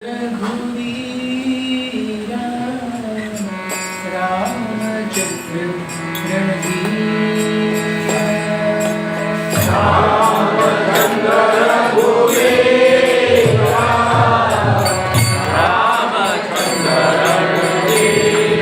रघुवीरा रामचंद्र रणधीरा रामचंद्र रघुवीरा रामचंद्र रणधीरा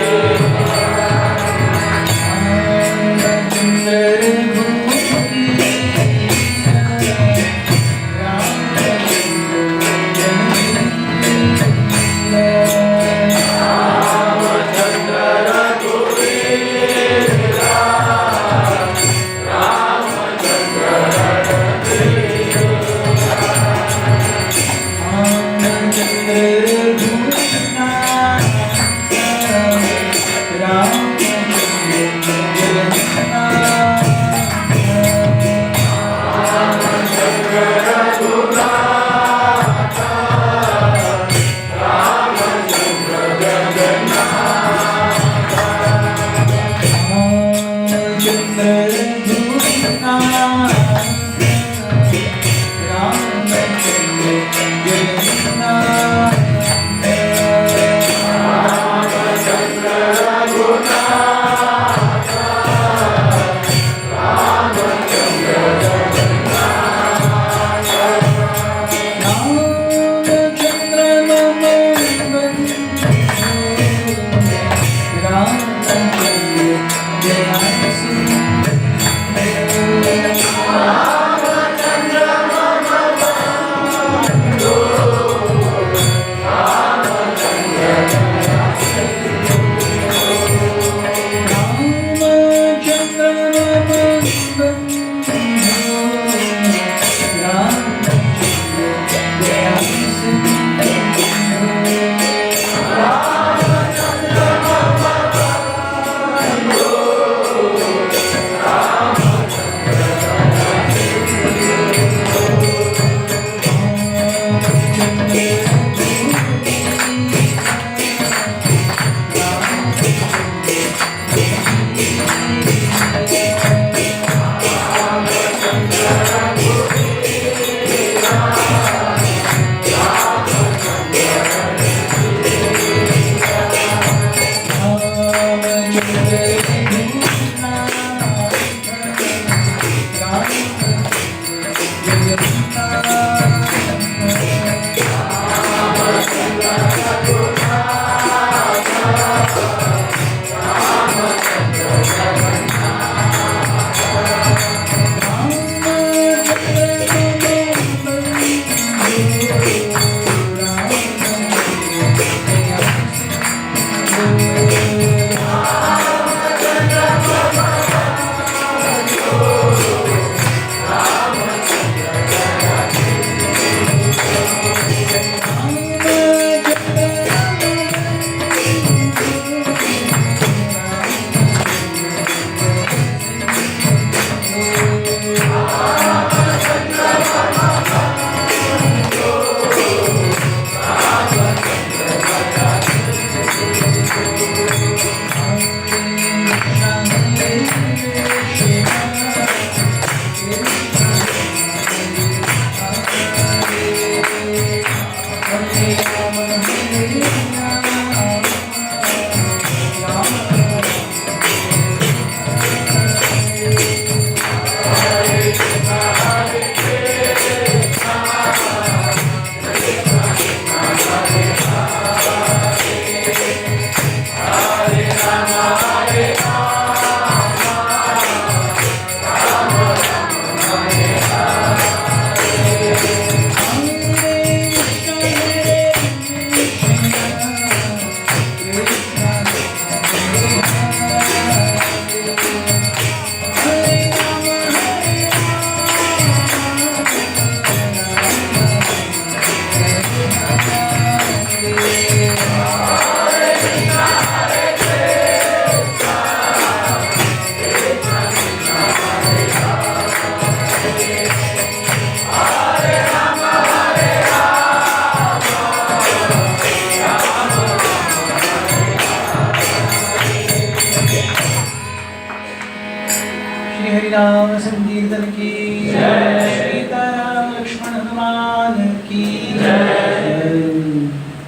हरिनाम संकीर्तन की जय, सीताराम लक्ष्मण हनुमान की जय।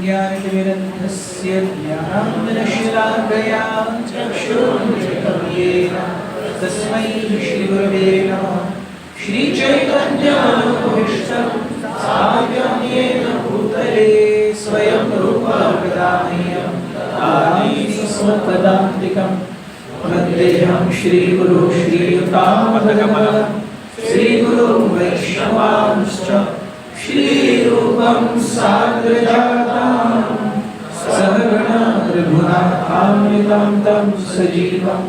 ज्ञानतिमिरन्धस्य ज्ञानाञ्जनशलाकया चक्षुरुन्मिलितं तस्मै श्रीगुरवे नमः। श्रीचैतन्यमनोभीष्टं स्थापितं येन भूतले स्वयं रूपा कदामह्यं ददामि स्वपदान्तिकं। वन्देऽहं श्रीगुरु श्रीयुतापदकमलं श्रीगुरु वैष्णवांश्च श्रीरूपं साग्रजातं सहगणा रघुनाथान्वितं तं सजीवं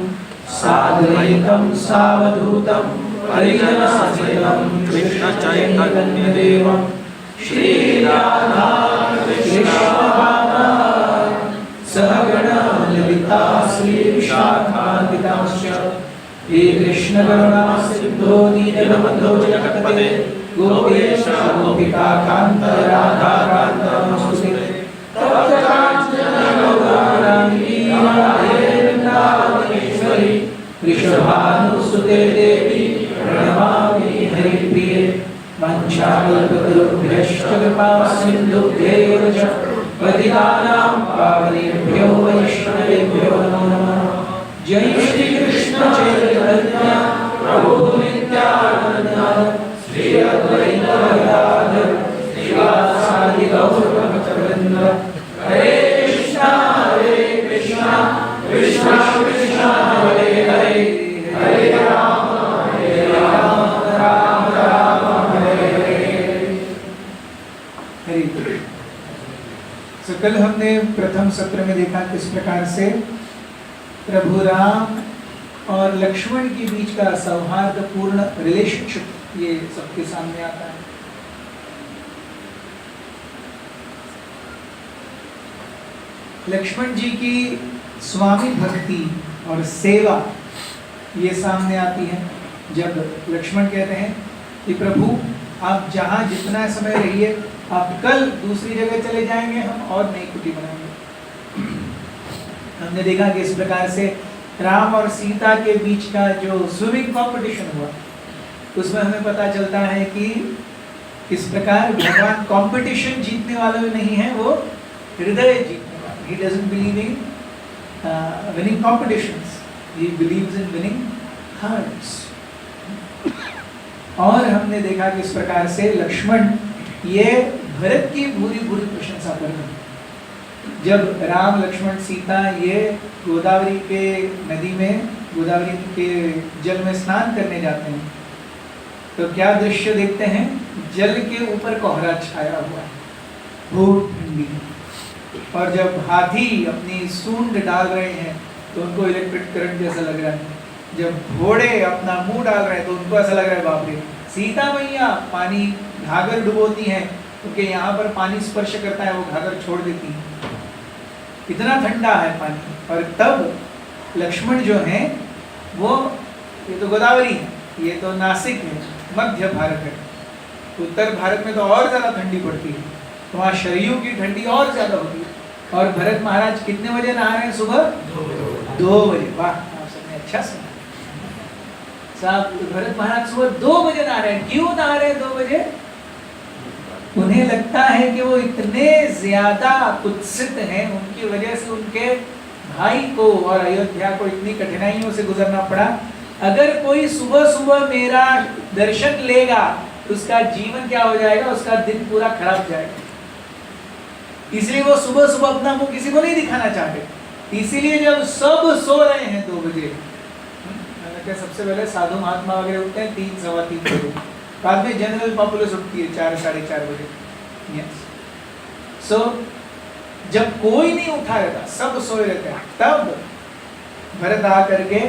साद्वैतं सावधूतं परिजनसहितं कृष्णचैतन्यदेवं श्रीराधा कृष्णपादा सहगणा ललिता श्रीविशाखान्वितांश्च हे कृष्णकरुणा सिन्धो दीनबन्धो जगत्पते गोपेश गोपिका कान्त राधा कान्त नमोस्तुते। तप्त काञ्चन गौराङ्गी राधे वृन्दावनेश्वरी वृषभानुसुते देवी प्रणमामि हरिप्रिये। वंशाकल्पतरुभ्यश्च कृपा सिन्धुभ्यैव च पतितानां पावनेभ्यो वैष्णवेभ्यो नमो नमः। जय श्री कृष्ण चैतन्य प्रभु नित्यानंद श्री अद्वैत गदाधर श्रीवासादि गौरभक्तवृंद। हरे कृष्णा कृष्णा कृष्णा हरे हरे हरे राम राम राम हरे हरे। तो कल हमने प्रथम सत्र में देखा किस प्रकार से प्रभु राम और लक्ष्मण के बीच का सौहार्दपूर्ण रिलेशनशिप ये सबके सामने आता है। लक्ष्मण जी की स्वामी भक्ति और सेवा ये सामने आती है जब लक्ष्मण कहते हैं कि प्रभु आप जहाँ जितना समय रहिए, आप कल दूसरी जगह चले जाएंगे, हम और नई कुटी बनाएंगे। हमने देखा कि इस प्रकार से राम और सीता के बीच का जो स्विमिंग कंपटीशन हुआ उसमें हमें पता चलता है कि किस प्रकार भगवान कंपटीशन जीतने वाले नहीं है, वो हृदय जीतने वाले। He doesn't believe in winning competitions. He believes in winning hearts. और हमने देखा कि इस प्रकार से लक्ष्मण ये भरत की बुरी बुरी प्रशंसा कर रहे हैं। जब राम लक्ष्मण सीता ये गोदावरी के नदी में गोदावरी के जल में स्नान करने जाते हैं तो क्या दृश्य देखते हैं? जल के ऊपर कोहरा छाया हुआ है, बहुत ठंडी। और जब हाथी अपनी सूंड डाल रहे हैं तो उनको इलेक्ट्रिक करंट जैसा लग रहा है। जब घोड़े अपना मुंह डाल रहे हैं तो उनको ऐसा लग रहा है बाप रे। सीता मैया पानी घाघर डुबोती हैं क्योंकि यहाँ पर पानी स्पर्श करता है, वो घाघर छोड़ देती है, इतना ठंडा है पानी। और तब लक्ष्मण जो हैं वो, ये तो गोदावरी है, ये तो नासिक है, मध्य भारत है। उत्तर भारत में तो और ज़्यादा ठंडी पड़ती है, तो वहाँ शरीरों की ठंडी और ज़्यादा होती है। और भरत महाराज कितने बजे नहा रहे हैं? सुबह 2 बजे। वाह, आप सबने अच्छा सुना साहब। भरत महाराज सुबह 2 बजे नहा रहे हैं। क्यों नहा रहे हैं 2 बजे? उन्हें लगता है कि वो इतने ज्यादा कुत्सित हैं, उनकी वजह से उनके भाई को और अयोध्या को इतनी कठिनाइयों से गुजरना पड़ा। अगर कोई सुबह सुबह मेरा दर्शन लेगा तो उसका जीवन क्या हो जाएगा? उसका दिन पूरा खराब जाएगा। इसलिए वो सुबह सुबह अपना मुंह किसी को नहीं दिखाना चाहते। इसीलिए जब सब सो रहे हैं 2 बजे, सबसे पहले साधु महात्मा वगैरह उठते हैं 3 सवा 3 बजे, बाद में जनरल पॉपुलेस उठती है 4 साढ़े 4 बजे। यस, सो जब कोई नहीं उठा रहता, सब सोए रहते हैं, तब भरत आ करके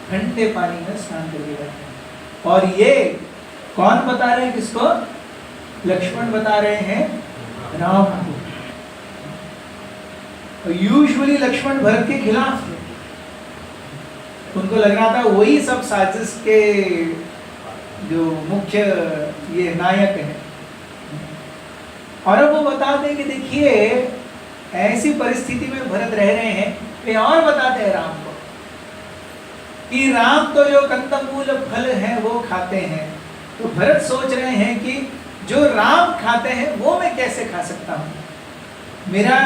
ठंडे पानी में स्नान करके जाते हैं। और ये कौन बता रहे हैं किसको? लक्ष्मण बता रहे हैं राम को। यूजुअली लक्ष्मण भरत के खिलाफ थे, उनको लग रहा था वही सब साजिश के जो मुख्य ये नायक हैं। और अब वो बताते हैं कि देखिए ऐसी परिस्थिति में भरत रह रहे हैं। वे और बताते हैं राम को कि राम तो जो कंदमूल फल है वो खाते हैं, तो भरत सोच रहे हैं कि जो राम खाते हैं वो मैं कैसे खा सकता हूँ। मेरा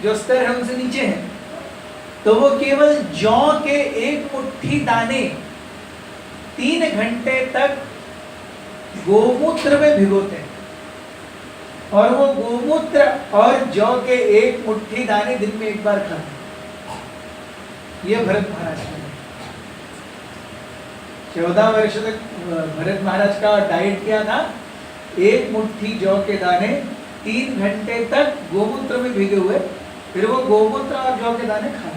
जो स्तर है उनसे नीचे है, तो वो केवल जौ के एक मुट्ठी दाने 3 घंटे तक गोमूत्र में भिगोते हैं, और वो गोमूत्र और जौ के एक मुट्ठी दाने दिन में एक बार खाते हैं। ये भरत महाराज का 14 वर्ष तक भरत महाराज का डाइट क्या था? एक मुट्ठी जौ के दाने 3 घंटे तक गोमूत्र में भिगे हुए, फिर वो गोमूत्र और जौ के दाने खाए।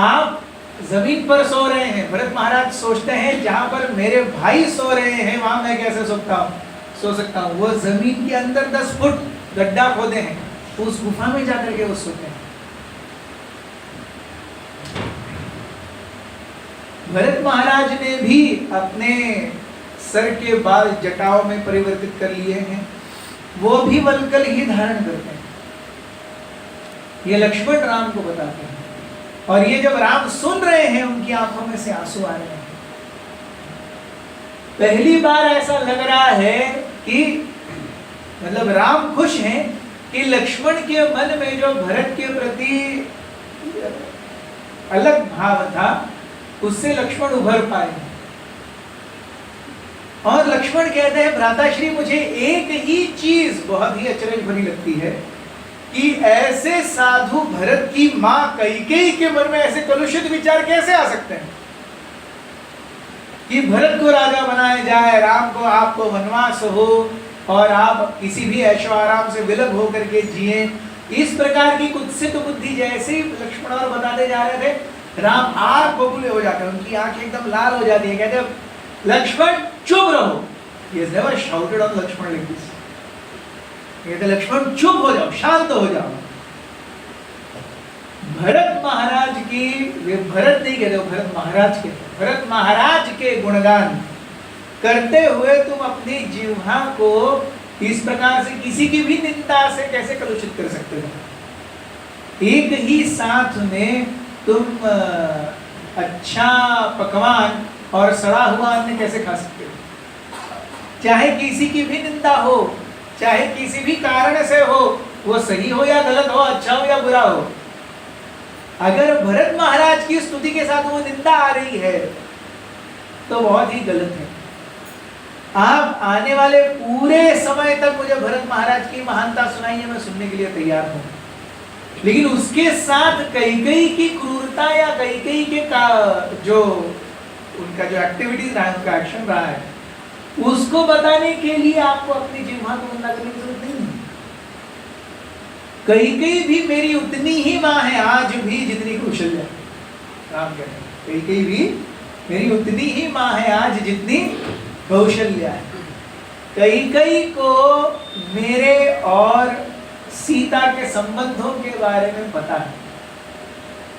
आप जमीन पर सो रहे हैं, भरत महाराज सोचते हैं जहां पर मेरे भाई सो रहे हैं वहां मैं कैसे सो सकता हूं। वो जमीन के अंदर 10 फुट गड्ढा खोदे हैं, उस गुफा में जाकर के वो सोते हैं। भरत महाराज ने भी अपने सर के बाल जटाओं में परिवर्तित कर लिए हैं, वो भी वल्कल ही धारण करते हैं। ये लक्ष्मण राम को बताते हैं, और ये जब राम सुन रहे हैं उनकी आंखों में से आंसू आ रहे हैं। पहली बार ऐसा लग रहा है कि मतलब राम खुश हैं कि लक्ष्मण के मन में जो भरत के प्रति अलग भाव था उससे लक्ष्मण उभर पाए। और लक्ष्मण कहते हैं, भ्राताश्री मुझे एक ही चीज बहुत ही अचरज भरी लगती है कि ऐसे साधु भरत की मां कैकेयी के मन में ऐसे कलुषित विचार कैसे आ सकते हैं कि भरत को राजा बनाया जाए, राम को आपको वनवास हो और आप किसी भी ऐशो आराम से विलग होकर के जिए। इस प्रकार की कुत्सित बुद्धि जैसे ही लक्ष्मण और बताते जा रहे थे, राम आग बबूले हो जाते हैं, उनकी आंखें एकदम लाल हो जाती है। कहते हैं लक्ष्मण चुप रहो। He has never shouted on Lakshman like this. कहते लक्ष्मण चुप हो जाओ, शांत हो जाओ। भरत महाराज की, वे भरत नहीं कहते, भरत महाराज के, भरत महाराज के गुणगान करते हुए तुम अपनी जिह्वा को इस प्रकार से किसी की भी निंदा से कैसे कलुषित कर सकते हो? एक ही साथ में तुम अच्छा पकवान और सड़ा हुआ अन्न कैसे खा सकते हो? चाहे किसी की भी निंदा हो, चाहे किसी भी कारण से हो, वो सही हो या गलत हो, अच्छा हो या बुरा हो, अगर भरत महाराज की स्तुति के साथ वो निंदा आ रही है तो बहुत ही गलत है। आप आने वाले पूरे समय तक मुझे भरत महाराज की महानता सुनाइए, मैं सुनने के लिए तैयार हूं। लेकिन उसके साथ कैकेयी की क्रूरता या कैकेयी के जो उनका जो एक्टिविटीज रहा है, उनका एक्शन रहा है, उसको बताने के लिए आपको अपनी जिह्वा को बंदा करने की जरूरत नहीं है। कैकेयी भी मेरी उतनी ही मां है आज भी जितनी कौशल्या। राम कहते हैं कैकेयी भी मेरी उतनी ही मां है आज जितनी कौशल्या है। कैकेयी को मेरे और सीता के संबंधों के बारे में पता है,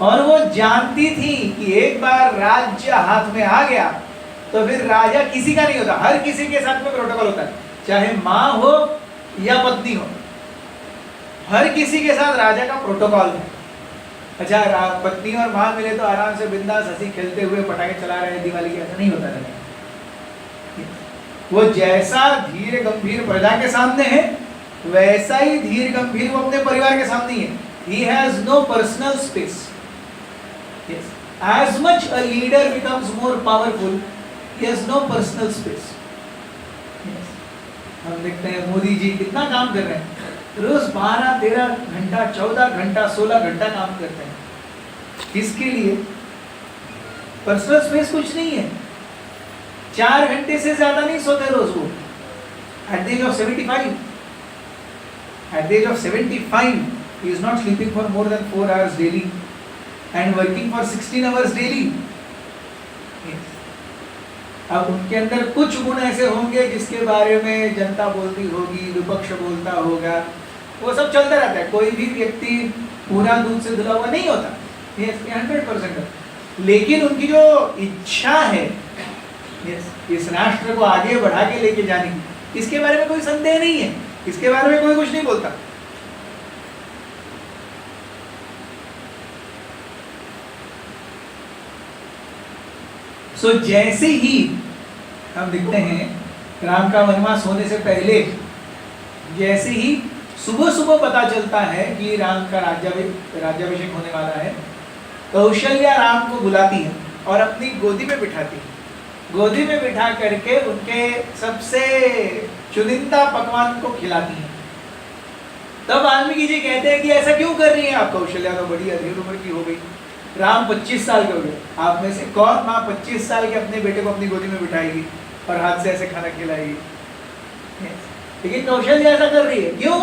और वो जानती थी कि एक बार राज्य हाथ में आ गया तो फिर राजा किसी का नहीं होता, हर किसी के साथ में प्रोटोकॉल होता है, चाहे माँ हो या पत्नी हो, हर किसी के साथ राजा का प्रोटोकॉल है। अच्छा, पत्नी और माँ मिले तो आराम से बिंदास हंसी खेलते हुए पटाखे चला रहे हैं दिवाली की, ऐसा नहीं होता है। वो जैसा धीर गंभीर प्रजा के सामने है वैसा ही धीर गंभीर वो अपने परिवार के सामने है। He has no personal space. Yes. As much a leader becomes more powerful, he has no personal space. Yes. हम देखते हैं मोदी जी कितना काम कर रहे हैं, रोज 12-13 घंटा, 14 घंटा, 16 घंटा काम करते हैं। किसके लिए? पर्सनल स्पेस कुछ नहीं है। 4 घंटे से ज्यादा नहीं सोते रोज वो। At the age of 75, he is not sleeping for more than 4 hours daily and working for 16 hours daily. Yes. अब उनके अंदर कुछ गुण ऐसे होंगे जिसके बारे में जनता बोलती होगी, विपक्ष बोलता होगा, वो सब चलता रहता है। कोई भी व्यक्ति पूरा दूध से धुला हुआ नहीं होता, ये 100%। लेकिन उनकी जो इच्छा है इस राष्ट्र को आगे बढ़ा के लेके जाने की, इसके बारे में कोई संदेह नहीं है, इसके बारे में कोई कुछ नहीं बोलता। जैसे ही हम देखते हैं राम का वनवास होने से पहले जैसे ही सुबह सुबह पता चलता है कि राम का राज्याभिषेक होने वाला है, कौशल्या राम को बुलाती है और अपनी गोदी में बिठाती है। गोदी में बिठा करके उनके सबसे चुनिंदा पकवान को खिलाती है। तब वाल्मीकि जी कहते हैं कि ऐसा क्यों कर रही है आप? कौशल्या तो बड़ी अधेड़ उम्र की हो गई, राम 25 साल के हो गए, आप में से कौन माँ 25 साल के अपने बेटे को अपनी गोदी में बिठाएगी और हाथ से ऐसे खाना खिलाएगी? लेकिन कौशल्या ऐसा कर रही है, क्यों?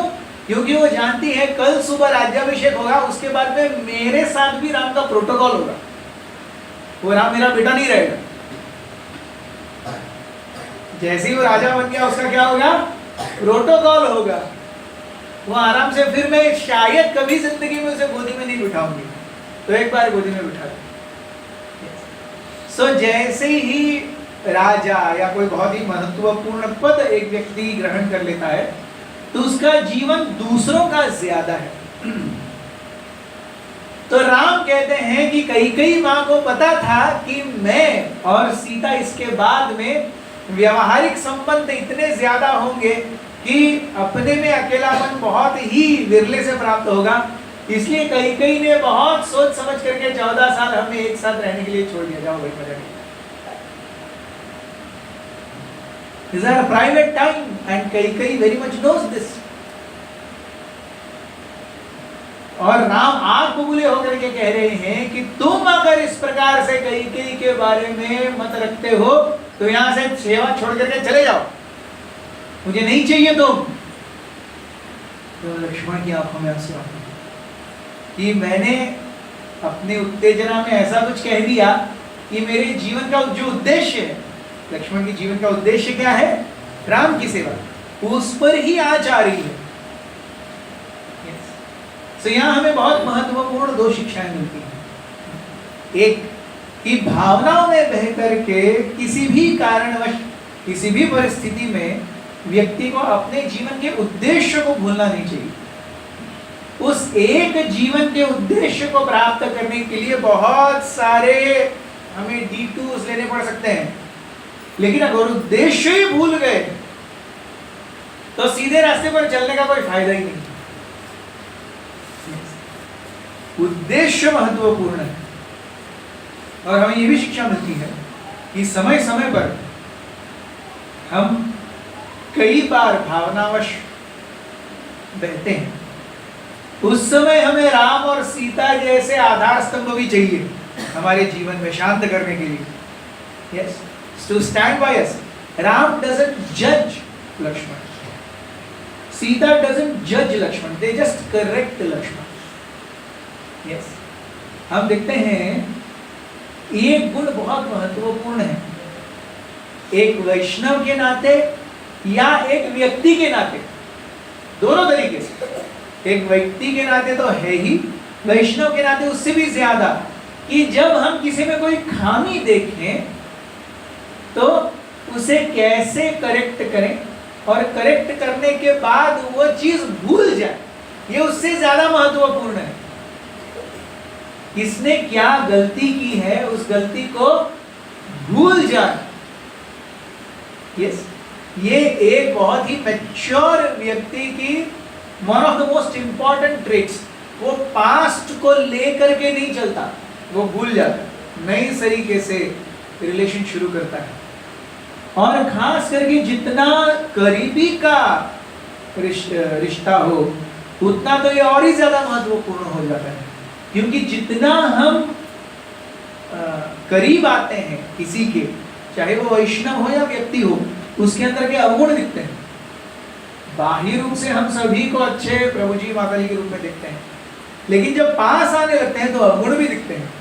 क्योंकि वो जानती है कल सुबह राज्याभिषेक होगा, उसके बाद में मेरे साथ भी राम का प्रोटोकॉल होगा, वो राम मेरा बेटा नहीं रहेगा। जैसे ही वो राजा बन गया उसका क्या होगा? प्रोटोकॉल होगा। वो आराम से, फिर मैं शायद कभी जिंदगी में उसे गोदी में नहीं बिठाऊंगी, तो एक बार गोदी में बिठा दूं। सो जैसे ही राजा या कोई बहुत ही महत्वपूर्ण पद एक व्यक्ति ग्रहण कर लेता है तो उसका जीवन दूसरों का ज्यादा है। तो राम कहते हैं कि कई माँ को पता था कि मैं और सीता इसके बाद में व्यवहारिक संबंध इतने ज्यादा होंगे कि अपने में अकेलापन बहुत ही विरले से प्राप्त होगा, इसलिए कई ने बहुत सोच समझ करके 14 साल हमें एक साथ रहने के लिए छोड़ दिया। जाओ भाई मजा नहीं। These are a private time and कई very much knows this। और राम आग बबूले होकर के कह रहे हैं कि तुम अगर इस प्रकार से कई के बारे में मत रखते हो तो यहां से सेवा छोड़ करके चले जाओ, मुझे नहीं चाहिए तुम। तो लक्ष्मण की आंखों में आंसू आते हैं कि मैंने अपने उत्तेजना में ऐसा कुछ कह दिया कि मेरे जीवन का जो उद्देश्य है, लक्ष्मण के जीवन का उद्देश्य क्या है? राम की सेवा, उस पर ही आँच आ रही है। तो यहाँ हमें बहुत महत्वपूर्ण 2 शिक्षाएं मिलती हैं। एक कि भावनाओं में बह करके किसी भी कारणवश किसी भी परिस्थिति में व्यक्ति को अपने जीवन के उद्देश्य को भूलना नहीं चाहिए। उस एक जीवन के उद्देश्य को प्राप्त करने के लिए बहुत सारे हमें डिटूर्स लेने पड़ सकते हैं, लेकिन अगर उद्देश्य ही भूल गए तो सीधे रास्ते पर चलने का कोई फायदा ही नहीं। उद्देश्य महत्वपूर्ण है। और हमें यह भी शिक्षा मिलती है कि समय समय पर हम कई बार भावनावश बहते हैं, उस समय हमें राम और सीता जैसे आधार स्तंभ भी चाहिए हमारे जीवन में शांत करने के लिए। Yes, to stand by us। Ram doesn't judge Lakshman, Sita doesn't judge Lakshman, they just correct Lakshman। yes, हम देखते हैं एक गुण बहुत महत्वपूर्ण है, एक वैष्णव के नाते या एक व्यक्ति के नाते, दोनों तरीके से। एक व्यक्ति के नाते तो है ही, वैष्णव के नाते उससे भी ज्यादा, कि जब हम किसी में कोई खामी देखें तो उसे कैसे करेक्ट करें और करेक्ट करने के बाद वो चीज भूल जाए, ये उससे ज्यादा महत्वपूर्ण है। किसने क्या गलती की है उस गलती को भूल जाए। यस, ये एक बहुत ही मैच्योर व्यक्ति की one of the most important traits. वो पास्ट को लेकर के नहीं चलता, वो भूल जाता, नई तरीके से रिलेशन शुरू करता है। और खास करके जितना करीबी का रिश्ता हो उतना तो ये और ही ज्यादा महत्वपूर्ण हो जाता है, क्योंकि जितना हम करीब आते हैं किसी के, चाहे वो वैष्णव हो या व्यक्ति हो, उसके अंदर के अवगुण दिखते हैं। बाहरी रूप से हम सभी को अच्छे प्रभु जी माता जी के रूप में देखते हैं, लेकिन जब पास आने लगते हैं तो अवगुण भी दिखते हैं।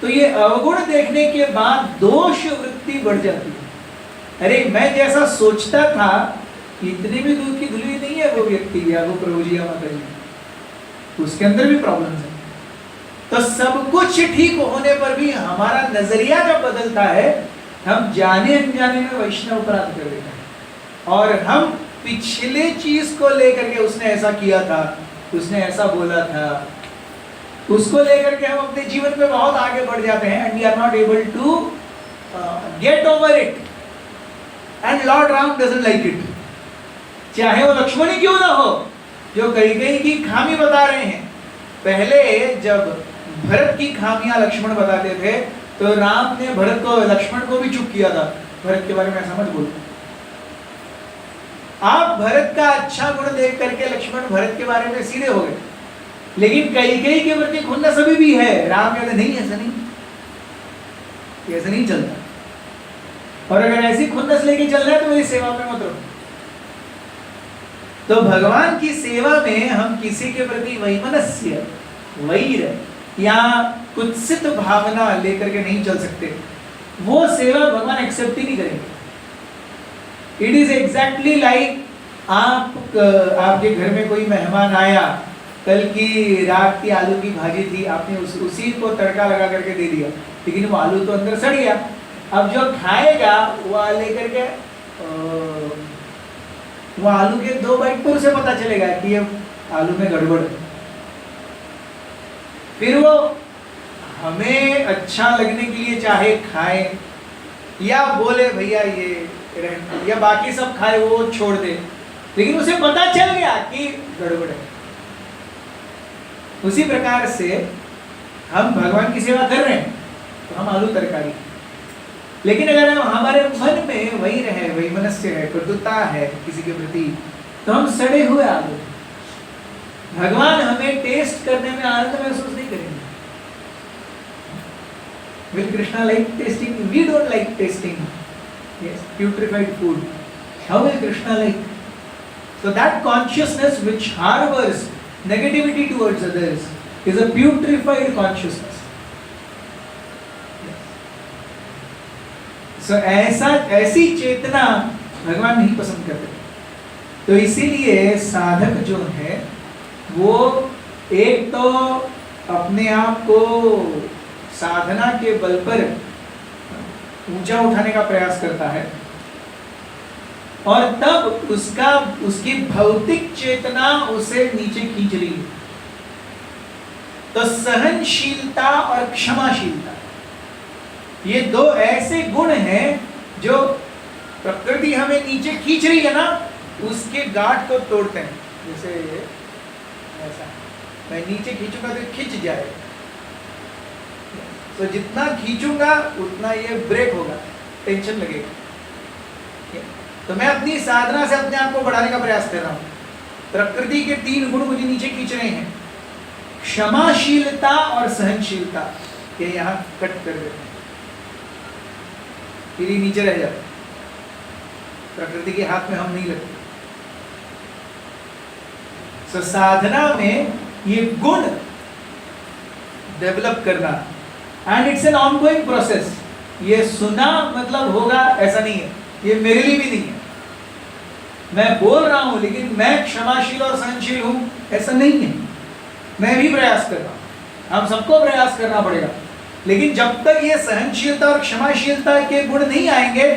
तो ये अवगुण देखने के बाद दोष वृत्ति बढ़ जाती है। अरे मैं जैसा सोचता था इतनी भी दूध की धुली नहीं है वो व्यक्ति या वो प्रभु जी या माता जी, उसके अंदर भी प्रॉब्लम्स है। तो सब कुछ ठीक होने पर भी हमारा नजरिया जब बदलता है, हम जाने अनजाने में वैष्णव अपराध कर देते हैं और हम पिछले चीज को लेकर के, उसने ऐसा किया था, उसने ऐसा बोला था, उसको लेकर के हम अपने जीवन में बहुत आगे बढ़ जाते हैं and we are not able to get over it. And lord Ram doesn't like it. चाहे वो लक्ष्मण ही क्यों ना हो, जो कैकेयी की खामी बता रहे हैं। पहले जब भरत की खामियां लक्ष्मण बताते थे तो राम ने भरत को, लक्ष्मण को भी चुप किया था, भरत के बारे में ऐसा मत बोलो। आप भरत का अच्छा गुण देख करके लक्ष्मण भरत के बारे में सीधे हो गए, लेकिन कैकेयी के प्रति खुन्नस अभी भी है। राम कहते नहीं, ऐसा नहीं, ऐसा नहीं चलता, और अगर ऐसी खुन्नस लेके चल रहा है तो मेरी सेवा में मत रहो। तो भगवान की सेवा में हम किसी के प्रति वैमनस्य, वैर या कुत्सित भावना लेकर के नहीं चल सकते। वो सेवा भगवान एक्सेप्ट ही नहीं करेंगे। इट इज एग्जैक्टली लाइक आपके घर में कोई मेहमान आया, कल की रात की आलू की भाजी थी, आपने उसी को तड़का लगा करके दे दिया, लेकिन वो आलू तो अंदर सड़ गया। अब जो खाएगा वो लेकर के वो आलू के 2 बाइट पर उसे पता चलेगा कि ये आलू में गड़बड़ है। फिर वो हमें अच्छा लगने के लिए चाहे खाए या बोले भैया ये रहने, या बाकी सब खाए वो छोड़ दे, लेकिन उसे पता चल गया कि गड़बड़ है। उसी प्रकार से हम भगवान की सेवा कर रहे हैं तो हम आलू तरकारी, लेकिन अगर हम हमारे मन में वही रहे, वही मनस्य है, प्रदुता है किसी के प्रति, तो हम सड़े हुए आलू। भगवान हमें टेस्ट करने में आनंद महसूस नहीं करेंगे। Will Krishna like tasting? We don't like tasting. Yes, putrefied food. How will Krishna like? So that consciousness which harbors negativity towards others is a putrefied consciousness. So ऐसी चेतना भगवान नहीं पसंद करते। तो इसीलिए साधक जो है वो एक तो अपने आप को साधना के बल पर ऊंचा उठाने का प्रयास करता है, और तब उसकी भौतिक चेतना उसे नीचे खींच रही है। तो सहनशीलता और क्षमाशीलता, ये 2 ऐसे गुण हैं जो प्रकृति हमें नीचे खींच रही है ना, उसके गांठ को तोड़ते हैं। जैसे ऐसा मैं नीचे खींचूंगा तो खिंच जाएगा, तो जितना खींचूंगा उतना ये ब्रेक होगा, टेंशन लगेगा। तो मैं अपनी साधना से अपने आप को बढ़ाने का प्रयास कर रहा हूं। प्रकृति के 3 गुण मुझे नीचे खींच रहे हैं, क्षमाशीलता और सहनशीलता। ये यहां कट कर देते हैं, फिर ये नीचे रह जाता, प्रकृति के हाथ में हम नहीं लगते। तो साधना में ये गुण डेवलप करना, and it's an ongoing process. ये सुना मतलब होगा ऐसा नहीं है, ये मेरे लिए भी नहीं है। मैं बोल रहा हूं लेकिन मैं क्षमाशील और सहनशील हूं ऐसा नहीं है, मैं भी प्रयास कर रहा हूं। हम सबको प्रयास करना पड़ेगा, लेकिन जब तक ये सहनशीलता और क्षमाशीलता के गुण नहीं आएंगे,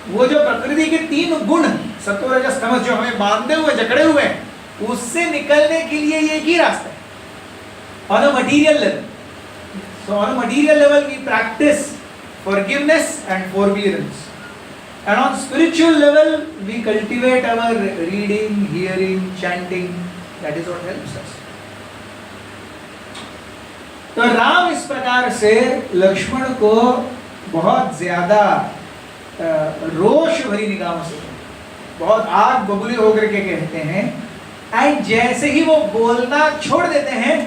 वो जो प्रकृति के 3 गुण सत्व रजस तमस जो हमें बांधे हुए जकड़े हुए हैं, उससे निकलने के लिए ये एक ही रास्ता है, on a material level. So on a material level we practice forgiveness and forbearance, and on spiritual level we cultivate our reading, hearing, chanting. That is what helps us. तो राम इस प्रकार से लक्ष्मण को बहुत ज्यादा रोष भरी निगाहों से, बहुत आग बबूले होकर के कहते हैं, एंड जैसे ही वो बोलना छोड़ देते हैं,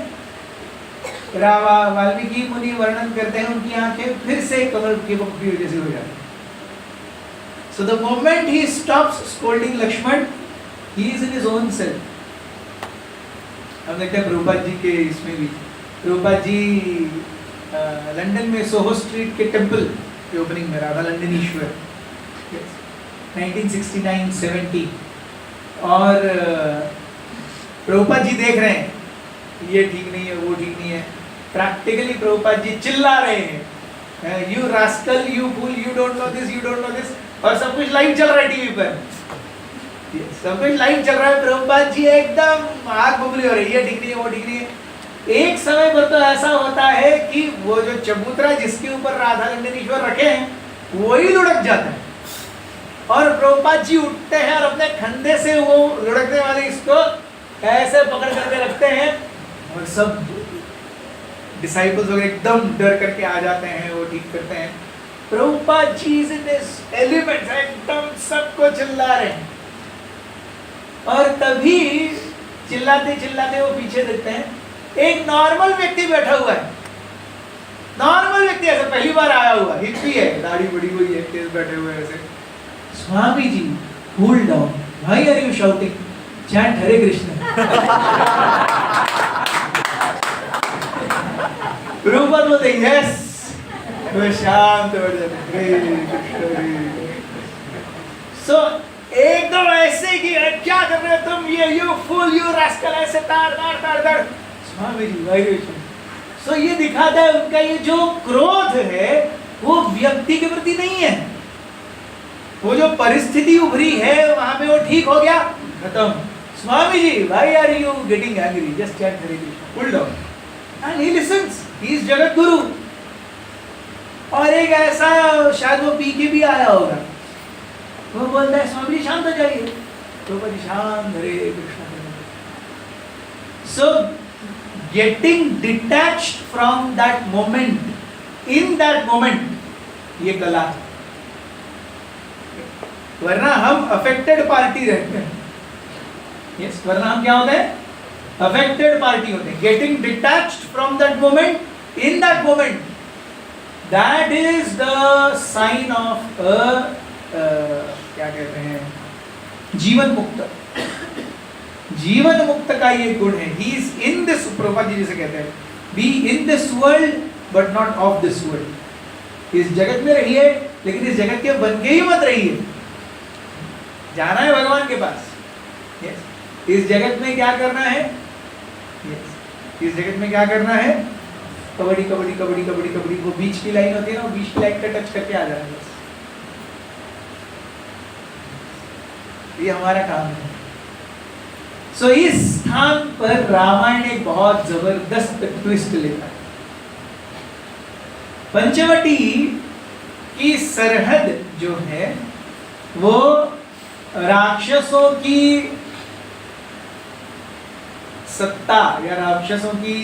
वाल्मीकि मुनि वर्णन करते हैं उनकी आंखें फिर से कमल की पपड़ी जैसी हो जाती। So the moment he stops scolding Lakshman, he is in his own self. हम देखते हैं प्रभुपाद जी के इसमें भी, प्रभुपाद जी लंदन में सोहो स्ट्रीट के टेम्पल के ओपनिंग में राधा लंदनीश्वर 1969-70, और प्रभुपाद जी देख रहे हैं ये ठीक नहीं है, वो ठीक नहीं है। प्रैक्टिकली प्रभुपाद जी चिल्ला रहे हैं, you rascal, you fool, you don't know this, you don't know this, और सब कुछ लाइव चल रहा है टीवी पर, सब कुछ लाइव चल रहा है। प्रभुपाद जी एकदम आग बबूली हो रही है, ठीक नहीं है, वो ठीक नहीं है। एक समय पर तो ऐसा होता है कि वो जो चबूतरा जिसके ऊपर राधा लंदनीश्वर रखे हैं वही लुढ़क जाता है, और प्रभुपाद जी उठते हैं और अपने कंधे से वो लुढ़कने वाले इसको ऐसे पकड़ करके रखते हैं और सब डिसाइपल्स वगैरह एकदम डर करके आ जाते हैं, वो ठीक करते हैं। Prabhupada ji is in this element, एकदम सबको चिल्ला रहे हैं। और तभी चिल्लाते चिल्लाते वो पीछे देखते हैं, एक नॉर्मल व्यक्ति बैठा हुआ है। नॉर्मल व्यक्ति ऐसे पहली बार आया हुआ, हिप्पी है, दाढ़ी बड़ी हुई है, केस बैठे हुए ऐसे। Swami ji cool down, why are you shouting, chant Hare Krishna. Prabhupada बोलते यस, तो शांत हो जाते। सो एकदम ऐसे कि क्या कर रहे हो तुम, ये यू फूल, यू रास्कल, ऐसे ताड़ ताड़ ताड़ ताड़। स्वामी जी वाइब्रेशन। सो ये दिखाता है उनका ये जो क्रोध है वो व्यक्ति के प्रति नहीं है, वो जो परिस्थिति उभरी है वहां पे वो ठीक हो गया, खत्म। Swami ji why are you getting angry, just chant Hare Krishna, cool down. And he listens, he is जगत गुरु। और एक ऐसा शायद वो पी के भी आया होगा, वो बोलता है स्वामी जी शांत हो जाइए, तो बड़ी शांत Hare Krishna. So getting detached from that moment, in that moment, ये कला है। वरना हम अफेक्टेड पार्टी रहते हैं। यस, वरना हम क्या होते हैं, अफेक्टेड पार्टी होते हैं। Getting detached from that moment, in that moment, that is the sign of क्या कहते हैं, जीवन मुक्त। जीवन मुक्त का ये गुण है। He is in this, Prabhupada ji जिसे कहते हैं, be in this world but not of this world. इस जगत में रहिए लेकिन इस जगत के बन के ही मत रहिए, जाना है भगवान के पास। yes. इस जगत में क्या करना है, yes. इस जगत में क्या करना है, कबड्डी कबड्डी कबड्डी कबड्डी कबड्डी, वो बीच की लाइन होती है ना, वो बीच की लाइन का टच करके आ जाना, बस ये हमारा काम है। सो इस स्थान पर रामायण एक बहुत जबरदस्त ट्विस्ट लेता है। पंचवटी की सरहद जो है वो राक्षसों की सत्ता या राक्षसों की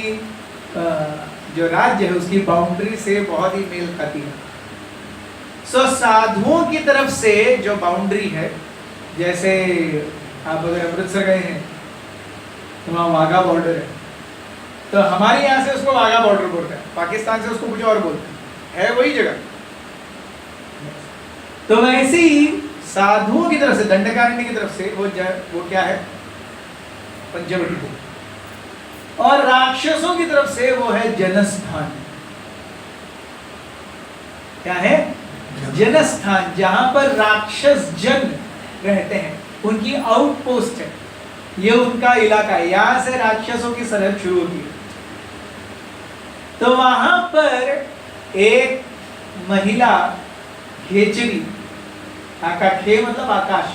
जो राज्य है उसकी बाउंड्री से बहुत ही मेल खाती है। सो साधुओं की तरफ से जो बाउंड्री है, जैसे आप अगर अमृतसर गए हैं तो वहाँ वाघा बॉर्डर है, तो हमारे यहाँ से उसको वाघा बॉर्डर बोलते हैं, पाकिस्तान से उसको कुछ और बोलते हैं, है वही जगह। तो वैसे ही साधुओं की तरफ से, दंडकारण्य की तरफ से वो क्या है, पंचवटी। और राक्षसों की तरफ से वो है जनस्थान। क्या है, जनस्थान, जहां पर राक्षस जन रहते हैं, उनकी आउटपोस्ट है, ये उनका इलाका है, यहां से राक्षसों की सरहद शुरू होती है। तो वहां पर एक महिला खेचरी, खे मतलब आकाश,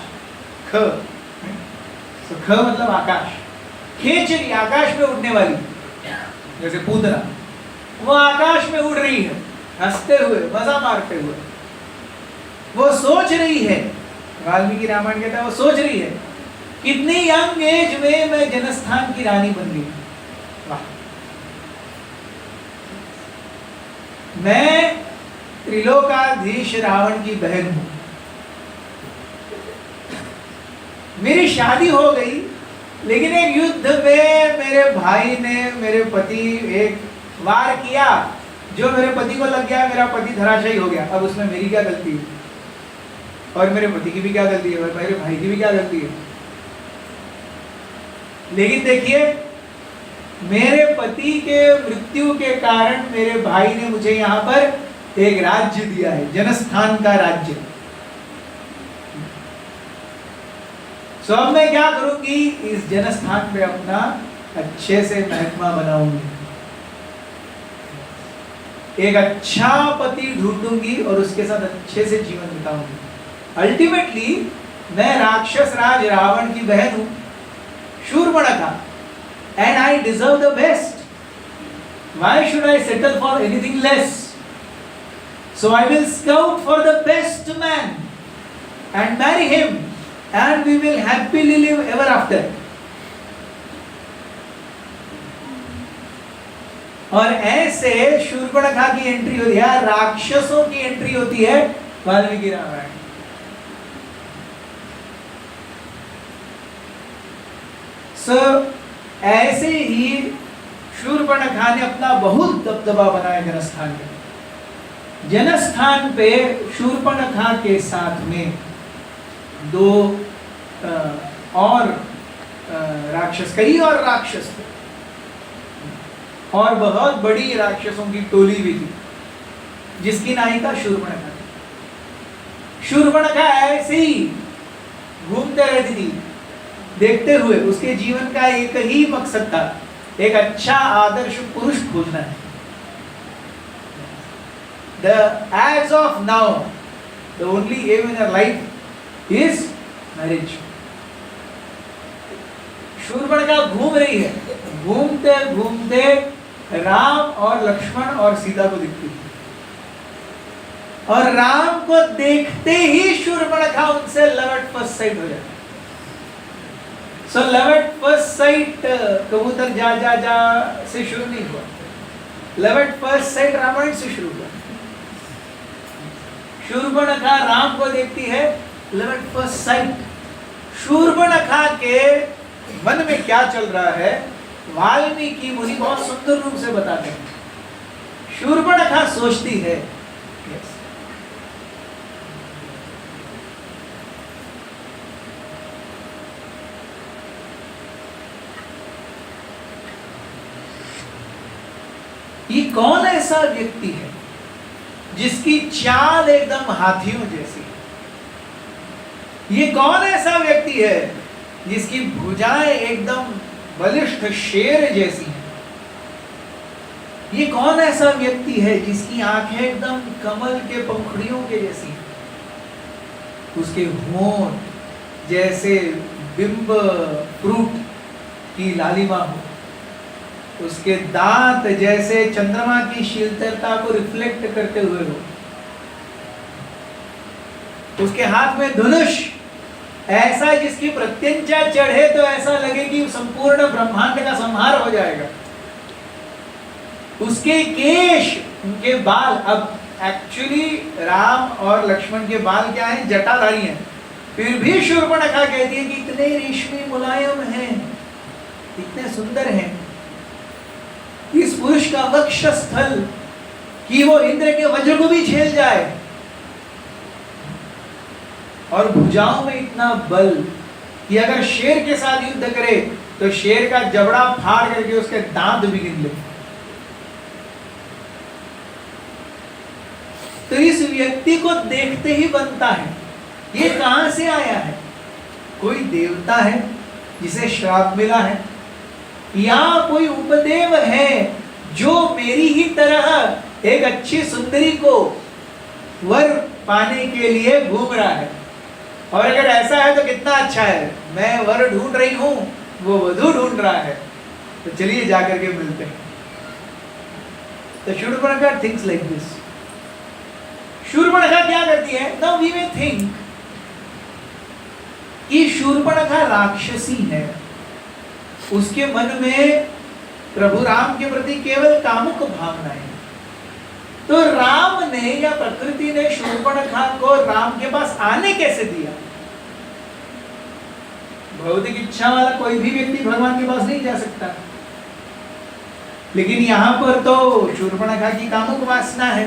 ख मतलब आकाश, खेचरी आकाश में उड़ने वाली, जैसे पूतना, वो आकाश में उड़ रही है, हंसते हुए, मजा मारते हुए। वो सोच रही है, वाल्मीकि रामायण कहता है, वो सोच रही है कितनी यंग एज में मैं जनस्थान की रानी बन गई। वाह, मैं त्रिलोकाधीश रावण की बहन हूं, मेरी शादी हो गई, लेकिन एक युद्ध में मेरे भाई ने मेरे पति एक वार किया, जो मेरे पति को लग गया, मेरा पति धराशायी हो गया। अब उसमें मेरी क्या गलती है, और मेरे पति की भी क्या गलती है, और मेरे भाई की भी क्या गलती है। लेकिन देखिए, मेरे पति के मृत्यु के कारण मेरे भाई ने मुझे यहाँ पर एक राज्य दिया है, जनस्थान का राज्य। सो अब मैं क्या करूंगी, इस जनस्थान पे अपना अच्छे से महकमा बनाऊंगी, एक अच्छा पति ढूंढूंगी और उसके साथ अच्छे से जीवन बिताऊंगी। अल्टीमेटली मैं राक्षस राज रावण की बहन हूं, Shurpanakha, and I deserve the best. Why should I settle for anything less? So I will scout for the best man. and marry him and we will happily live ever after. और ऐसे शूर्पणखा की entry होती है, राक्षसों की entry होती है वाल्मीकि रामायण। ऐसे ही शूर्पणखा ने अपना बहुत दबदबा बनाया जनस्थान में। जनस्थान पे शूर्पणखा के साथ में दो और राक्षस, कई और राक्षस थे और बहुत बड़ी राक्षसों की टोली भी थी जिसकी नायिका शूर्पणखा थी। शूर्पणखा ऐसे ही घूमते रहती थी देखते हुए, उसके जीवन का एक ही मकसद था, एक अच्छा आदर्श पुरुष खोजना है। As of now, the only aim in her life is marriage. Shurpanakha घूम रही है, घूमते घूमते राम और लक्ष्मण और सीता को दिखती है और राम को देखते ही शूर्पणखा उनसे लव एट फर्स्ट साइट हो जाती है। So love at first sight कबूतर जा जा जा से शुरू नहीं हुआ, love at first sight Ramayan से शुरू हुआ। शूर्पणखा राम को देखती है, love at first sight। Shurpanakha के मन में क्या चल रहा है वाल्मीकि मुनि बहुत सुंदर रूप से बताते हैं। शूर्पणखा सोचती है ये कौन ऐसा व्यक्ति है जिसकी चाल एकदम हाथियों जैसी है? ये कौन ऐसा व्यक्ति है जिसकी भुजाएं एकदम बलिष्ठ शेर जैसी हैं? ये कौन ऐसा व्यक्ति है जिसकी आंखें एकदम कमल के पंखुड़ियों के जैसी हैं? उसके होंठ जैसे बिंब फ्रूट की लालिमा हो, उसके दांत जैसे चंद्रमा की शीतलता को रिफ्लेक्ट करते हुए हो, उसके हाथ में धनुष ऐसा जिसकी प्रत्यंचा चढ़े तो ऐसा लगे कि संपूर्ण ब्रह्मांड का संहार हो जाएगा। उसके केश, उनके बाल, अब एक्चुअली राम और लक्ष्मण के बाल क्या हैं? जटाधारी हैं। फिर भी शूर्पणखा कहती है कि इतने रेशमी मुलायम हैं, इतने सुंदर हैं इस पुरुष का वक्षस्थल कि वो इंद्र के वज्र को भी झेल जाए, और भुजाओं में इतना बल कि अगर शेर के साथ युद्ध करे तो शेर का जबड़ा फाड़ करके उसके दांत भी गिन ले। तो इस व्यक्ति को देखते ही बनता है ये कहां से आया है? कोई देवता है जिसे श्राप मिला है, या कोई उपदेव है जो मेरी ही तरह एक अच्छी सुंदरी को वर पाने के लिए घूम रहा है? और अगर ऐसा है तो कितना अच्छा है, मैं वर ढूंढ रही हूं, वो वधू ढूंढ रहा है, तो चलिए जाकर के मिलते हैं। तो Shurpanakha thinks like this. Shurpanakha क्या करती है? नाउ वी मे थिंक कि शूर्पणखा राक्षसी है, उसके मन में प्रभु राम के प्रति केवल कामुक भावनाएं हैं। तो राम ने या प्रकृति ने शूर्पणखा को राम के पास आने कैसे दिया? भौतिक इच्छा वाला कोई भी व्यक्ति भगवान के पास नहीं जा सकता, लेकिन यहां पर तो शूर्पणखा की कामुक वासना है,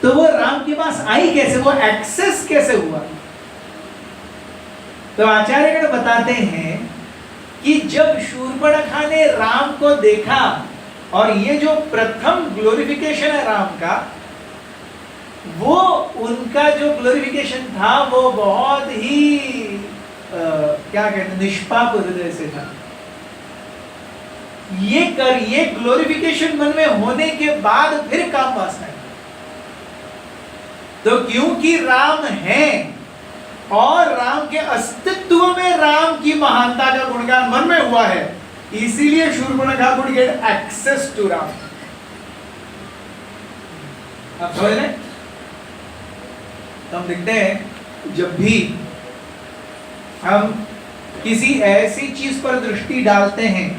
तो वो राम के पास आई कैसे? वो एक्सेस कैसे हुआ? तो आचार्यगण बताते हैं कि जब शूर्पणखा ने राम को देखा, और ये जो प्रथम ग्लोरिफिकेशन है राम का, वो उनका जो ग्लोरिफिकेशन था वो बहुत ही क्या कहते हैं, निष्पाप हृदय से था। ये ग्लोरिफिकेशन मन में होने के बाद फिर काम वासना है। तो क्योंकि राम है और राम के अस्तित्व में राम की महानता का गुणगान मन में हुआ है, इसीलिए Shurpanakha could get access to Ram. आप समझ रहे? तो हम देखते हैं जब भी हम किसी ऐसी चीज पर दृष्टि डालते हैं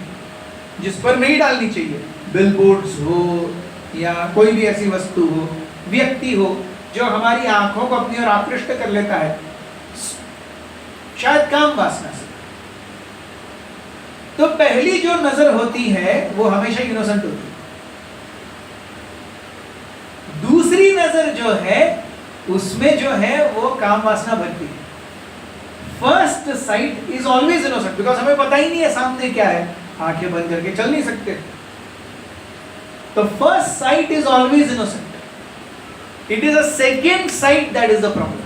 जिस पर नहीं डालनी चाहिए, बिलबोर्ड्स हो या कोई भी ऐसी वस्तु हो, व्यक्ति हो जो हमारी आंखों को अपनी ओर आकृष्ट कर लेता है, शायद काम वासना से, तो पहली जो नजर होती है वो हमेशा इनोसेंट होती है। दूसरी नजर जो है उसमें जो है वो काम वासना बनती है। First sight is always innocent, because हमें पता ही नहीं है सामने क्या है, आंखें बंद करके चल नहीं सकते। तो first sight is always innocent, it is a second site that is the problem.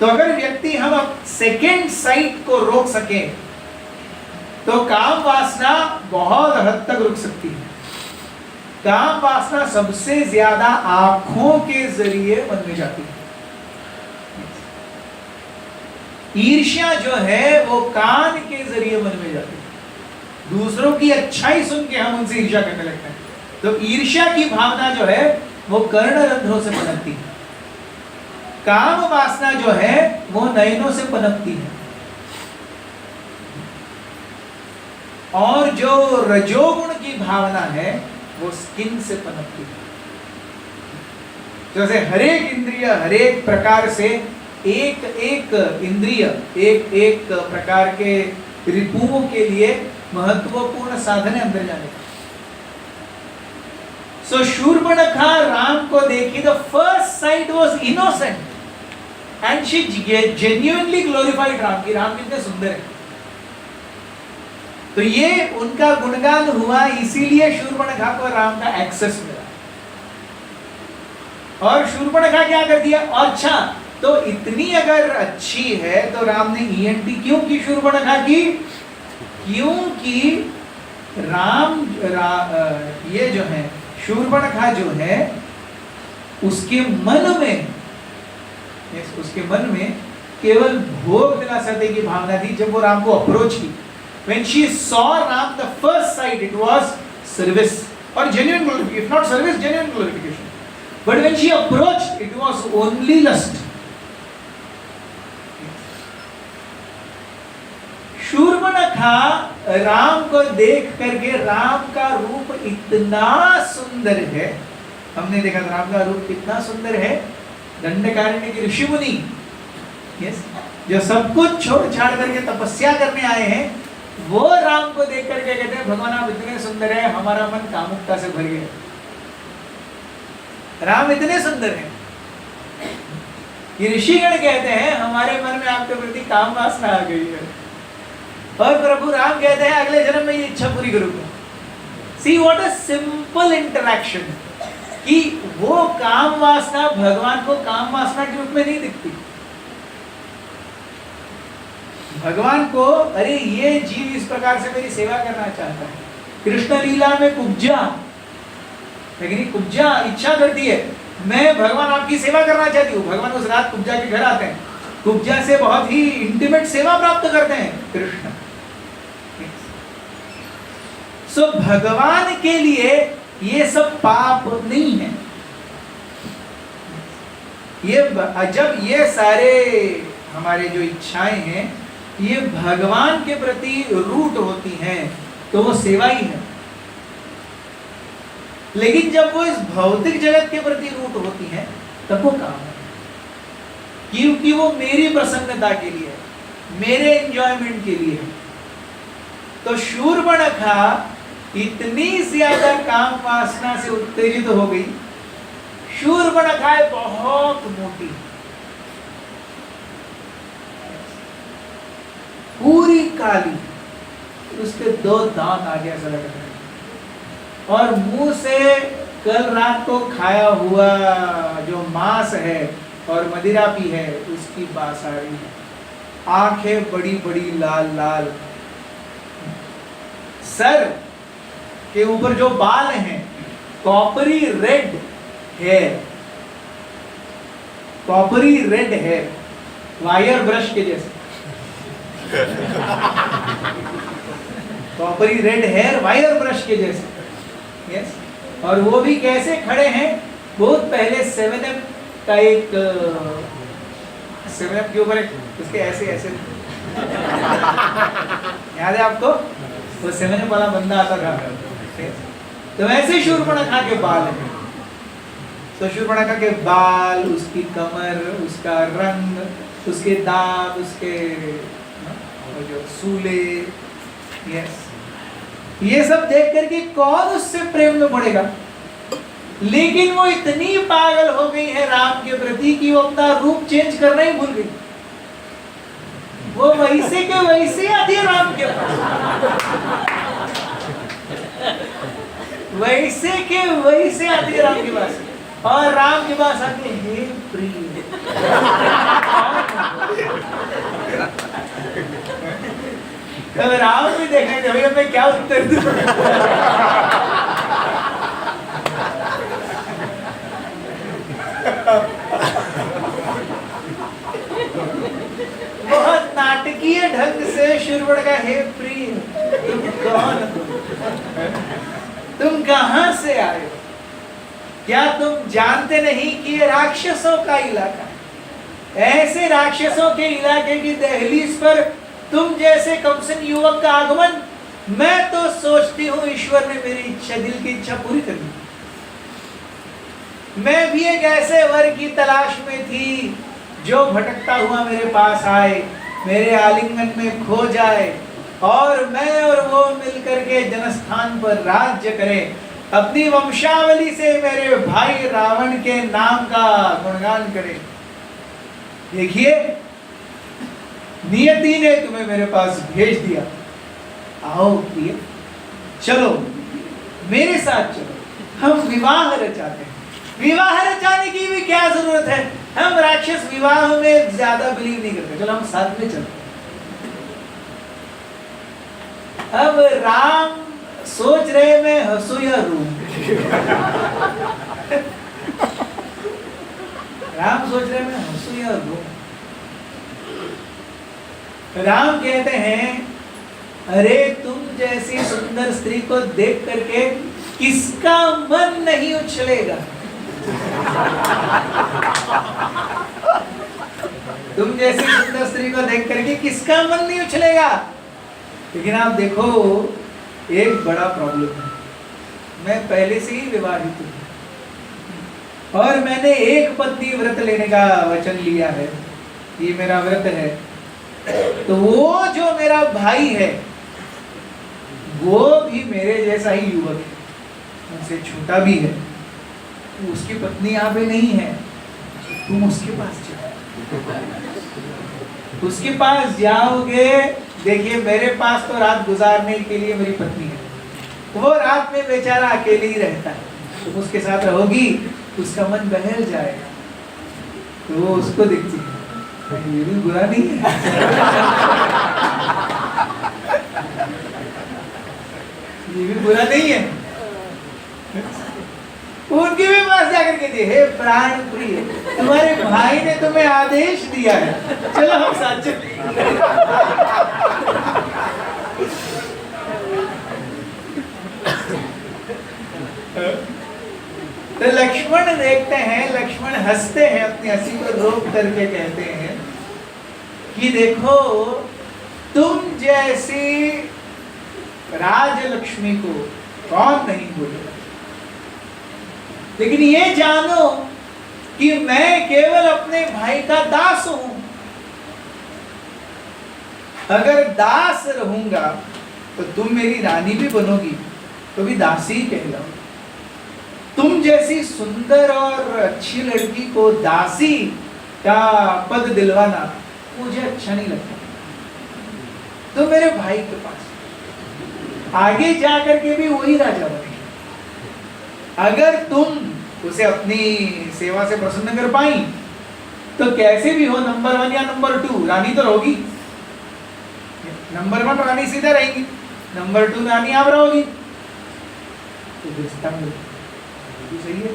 तो अगर व्यक्ति हम सेकेंड साइट को रोक सके तो काम वासना बहुत हद तक रुक सकती है। काम वासना सबसे ज्यादा आंखों के जरिए मन में जाती है। ईर्ष्या जो है वो कान के जरिए मन में जाती है। दूसरों की अच्छाई सुन के हम उनसे ईर्ष्या करने लगते हैं। तो ईर्ष्या की भावना जो है वो कर्णरंध्रों से पनपती है। काम वासना जो है वो नयनों से पनपती है। और जो रजोगुण की भावना है वो स्किन से पनपती है। जैसे हरेक इंद्रिय हरेक प्रकार से एक एक इंद्रिय एक एक प्रकार के रिपुओं के लिए महत्वपूर्ण साधन है अंदर जाने का। सो शूर्पणखा राम को देखी, the first sight was innocent and she genuinely glorified Ram की, राम कितने सुंदर है। तो ये उनका गुणगान हुआ, इसीलिए शूर्पणखा को राम का एक्सेस मिला। और शूर्पणखा क्या कर दिया, अच्छा तो इतनी अगर अच्छी है तो राम ने ईएनटी क्यों की शूर्पणखा की? क्योंकि ये जो है शूर्पणखा जो है उसके मन में केवल भोग विलासते की भावना थी। जब वो राम को अप्रोच की, when she saw Ram the first sight, it was service or genuine glorification, if not service, genuine glorification. But when she approached, it was only lust. Shurpanakha Ram को देख करके, राम का रूप इतना सुंदर है, हमने देखा राम का रूप कितना सुंदर है, दंडकारण्य के ऋषि मुनि जो सब कुछ छोड़ छाड़ करके तपस्या करने आए हैं, वो राम को देख करके कहते हैं भगवान आप इतने सुंदर है, हमारा मन कामुकता से भर गया। राम इतने सुंदर हैं, ये ऋषिगण कहते हैं हमारे मन में आपके प्रति काम वासना आ गई है। और प्रभु राम कहते हैं अगले जन्म में ये इच्छा पूरी करूंगा। See what a simple interaction, कि वो काम वासना भगवान को काम वासना के रूप में नहीं दिखती। भगवान को अरे ये जीव इस प्रकार से मेरी सेवा करना चाहता है। कृष्ण लीला में कुब्जा, लेकिन कुब्जा इच्छा करती है मैं भगवान आपकी सेवा करना चाहती हूँ। भगवान उस रात कुब्जा के घर आते हैं, कुब्जा से बहुत ही इंटीमेट सेवा प्राप्त करते हैं कृष्ण। सो भगवान के लिए ये सब पाप नहीं है। जब ये सारे हमारे जो इच्छाएं हैं ये भगवान के प्रति रूट होती हैं तो वो सेवा ही है। लेकिन जब वो इस भौतिक जगत के प्रति रूट होती हैं तब वो काम है, क्योंकि वो मेरी प्रसन्नता के लिए है, मेरे एंजॉयमेंट के लिए है। तो शूर्पणखा इतनी ज्यादा काम वासना से उत्तेजित हो गई। शूर्पणखा बहुत मोटी, पूरी काली, उसके 2 दांत आगे ऐसा लग रहा है, और मुंह से कल रात को खाया हुआ जो मांस है और मदिरा पी है उसकी बास आ रही है। आंखें बड़ी बड़ी लाल लाल, सर के ऊपर जो बाल हैं coppery red hair, coppery red hair, wire brush के जैसे coppery red hair wire brush के जैसे। यस, और वो भी कैसे खड़े हैं, बहुत पहले 7up का एक 7 के ऊपर उसके ऐसे ऐसे याद है आपको? वो 7 वाला बंदा आता था, तो वैसे शूर्पणखा के बाल हैं। तो शूर्पणखा के बाल, उसकी कमर, उसका रंग, उसके दांत, उसके जो सूले, यस, ये सब देख करके कौन उससे प्रेम में पड़ेगा? लेकिन वो इतनी पागल हो गई है राम के प्रति कि वो अपना रूप चेंज करना ही भूल गई। वो वैसे के वैसे आती है राम के पास, वैसे के वैसे आती है राम के पास, और राम के पास आके हे प्रिय। तब राम भी देखने थे, भैया मैं क्या उत्तर दूं? बहुत नाटकीय ढंग से शूर्पणखा, हे प्रिय तुम कौन हो? तुम कहां से आए हो? क्या तुम जानते नहीं कि ये राक्षसों का इलाका है? ऐसे राक्षसों के इलाके की दहलीज पर तुम जैसे कमसन युवक का आगमन, मैं तो सोचती हूँ ईश्वर ने मेरी इच्छा, दिल की इच्छा पूरी कर दी। मैं भी एक ऐसे वर की तलाश में थी जो भटकता हुआ मेरे पास आए, मेरे आलिंगन में खो जाए, और मैं और वो मिलकर के जनस्थान पर राज्य करें, अपनी वंशावली से मेरे भाई रावण के नाम का गुणगान करें। देखिए, नियति ने तुम्हें मेरे पास भेज दिया। आओ प्रिय, चलो मेरे साथ चलो, हम विवाह रचाते हैं। विवाह रचाने की भी क्या जरूरत है? हम राक्षस विवाह में ज्यादा बिलीव नहीं करते, चलो हम साथ में चलते। अब राम सोच रहे मैं हंसू या रू? राम सोच रहे मैं हंसू या रू? राम कहते हैं, अरे तुम जैसी सुंदर स्त्री को देख करके किसका मन नहीं उछलेगा? तुम जैसी सुंदर स्त्री को देख करके किसका मन नहीं उछलेगा? लेकिन आप देखो, एक बड़ा प्रॉब्लम है। मैं पहले से ही विवाहित हूं और मैंने एक पत्नी व्रत लेने का वचन लिया है, ये मेरा व्रत है। तो वो जो मेरा भाई है वो भी मेरे जैसा ही युवक है, उनसे छोटा भी है, उसकी पत्नी यहाँ पे नहीं है, तुम उसके पास जाओ। उसके पास जाओगे, देखिए मेरे पास तो रात गुजारने के लिए मेरी पत्नी है, वो रात में बेचारा अकेले ही रहता है, तुम उसके साथ रहोगी, उसका मन बहल जाएगा, तो वो उसको देखती है, ये भी बुरा नहीं है। ये भी बुरा नहीं है। उनके भी पास जाकर के दिए, हे प्राण प्रिय, तुम्हारे भाई ने तुम्हें आदेश दिया है, चलो हम साथ चलते। तो लक्ष्मण देखते हैं, लक्ष्मण हंसते हैं, अपनी हंसी को रोक करके कहते हैं कि देखो, तुम जैसी राजलक्ष्मी को कौन नहीं बोलेगा, लेकिन ये जानो कि मैं केवल अपने भाई का दास हूं। अगर दास रहूंगा तो तुम मेरी रानी भी बनोगी, तो भी दासी ही कहलाओ। तुम जैसी सुंदर और अच्छी लड़की को दासी का पद दिलवाना मुझे अच्छा नहीं लगता। तो मेरे भाई के पास आगे जाकर के भी वही राजा बनेगा। अगर तुम उसे अपनी सेवा से प्रसन्न कर पाई तो कैसे भी हो, नंबर 1 या नंबर 2 रानी तो रहोगी। नंबर 1 रानी सीधा रहेगी, नंबर 2 रानी आप रहोगी, तो रिश्ता तो सही है।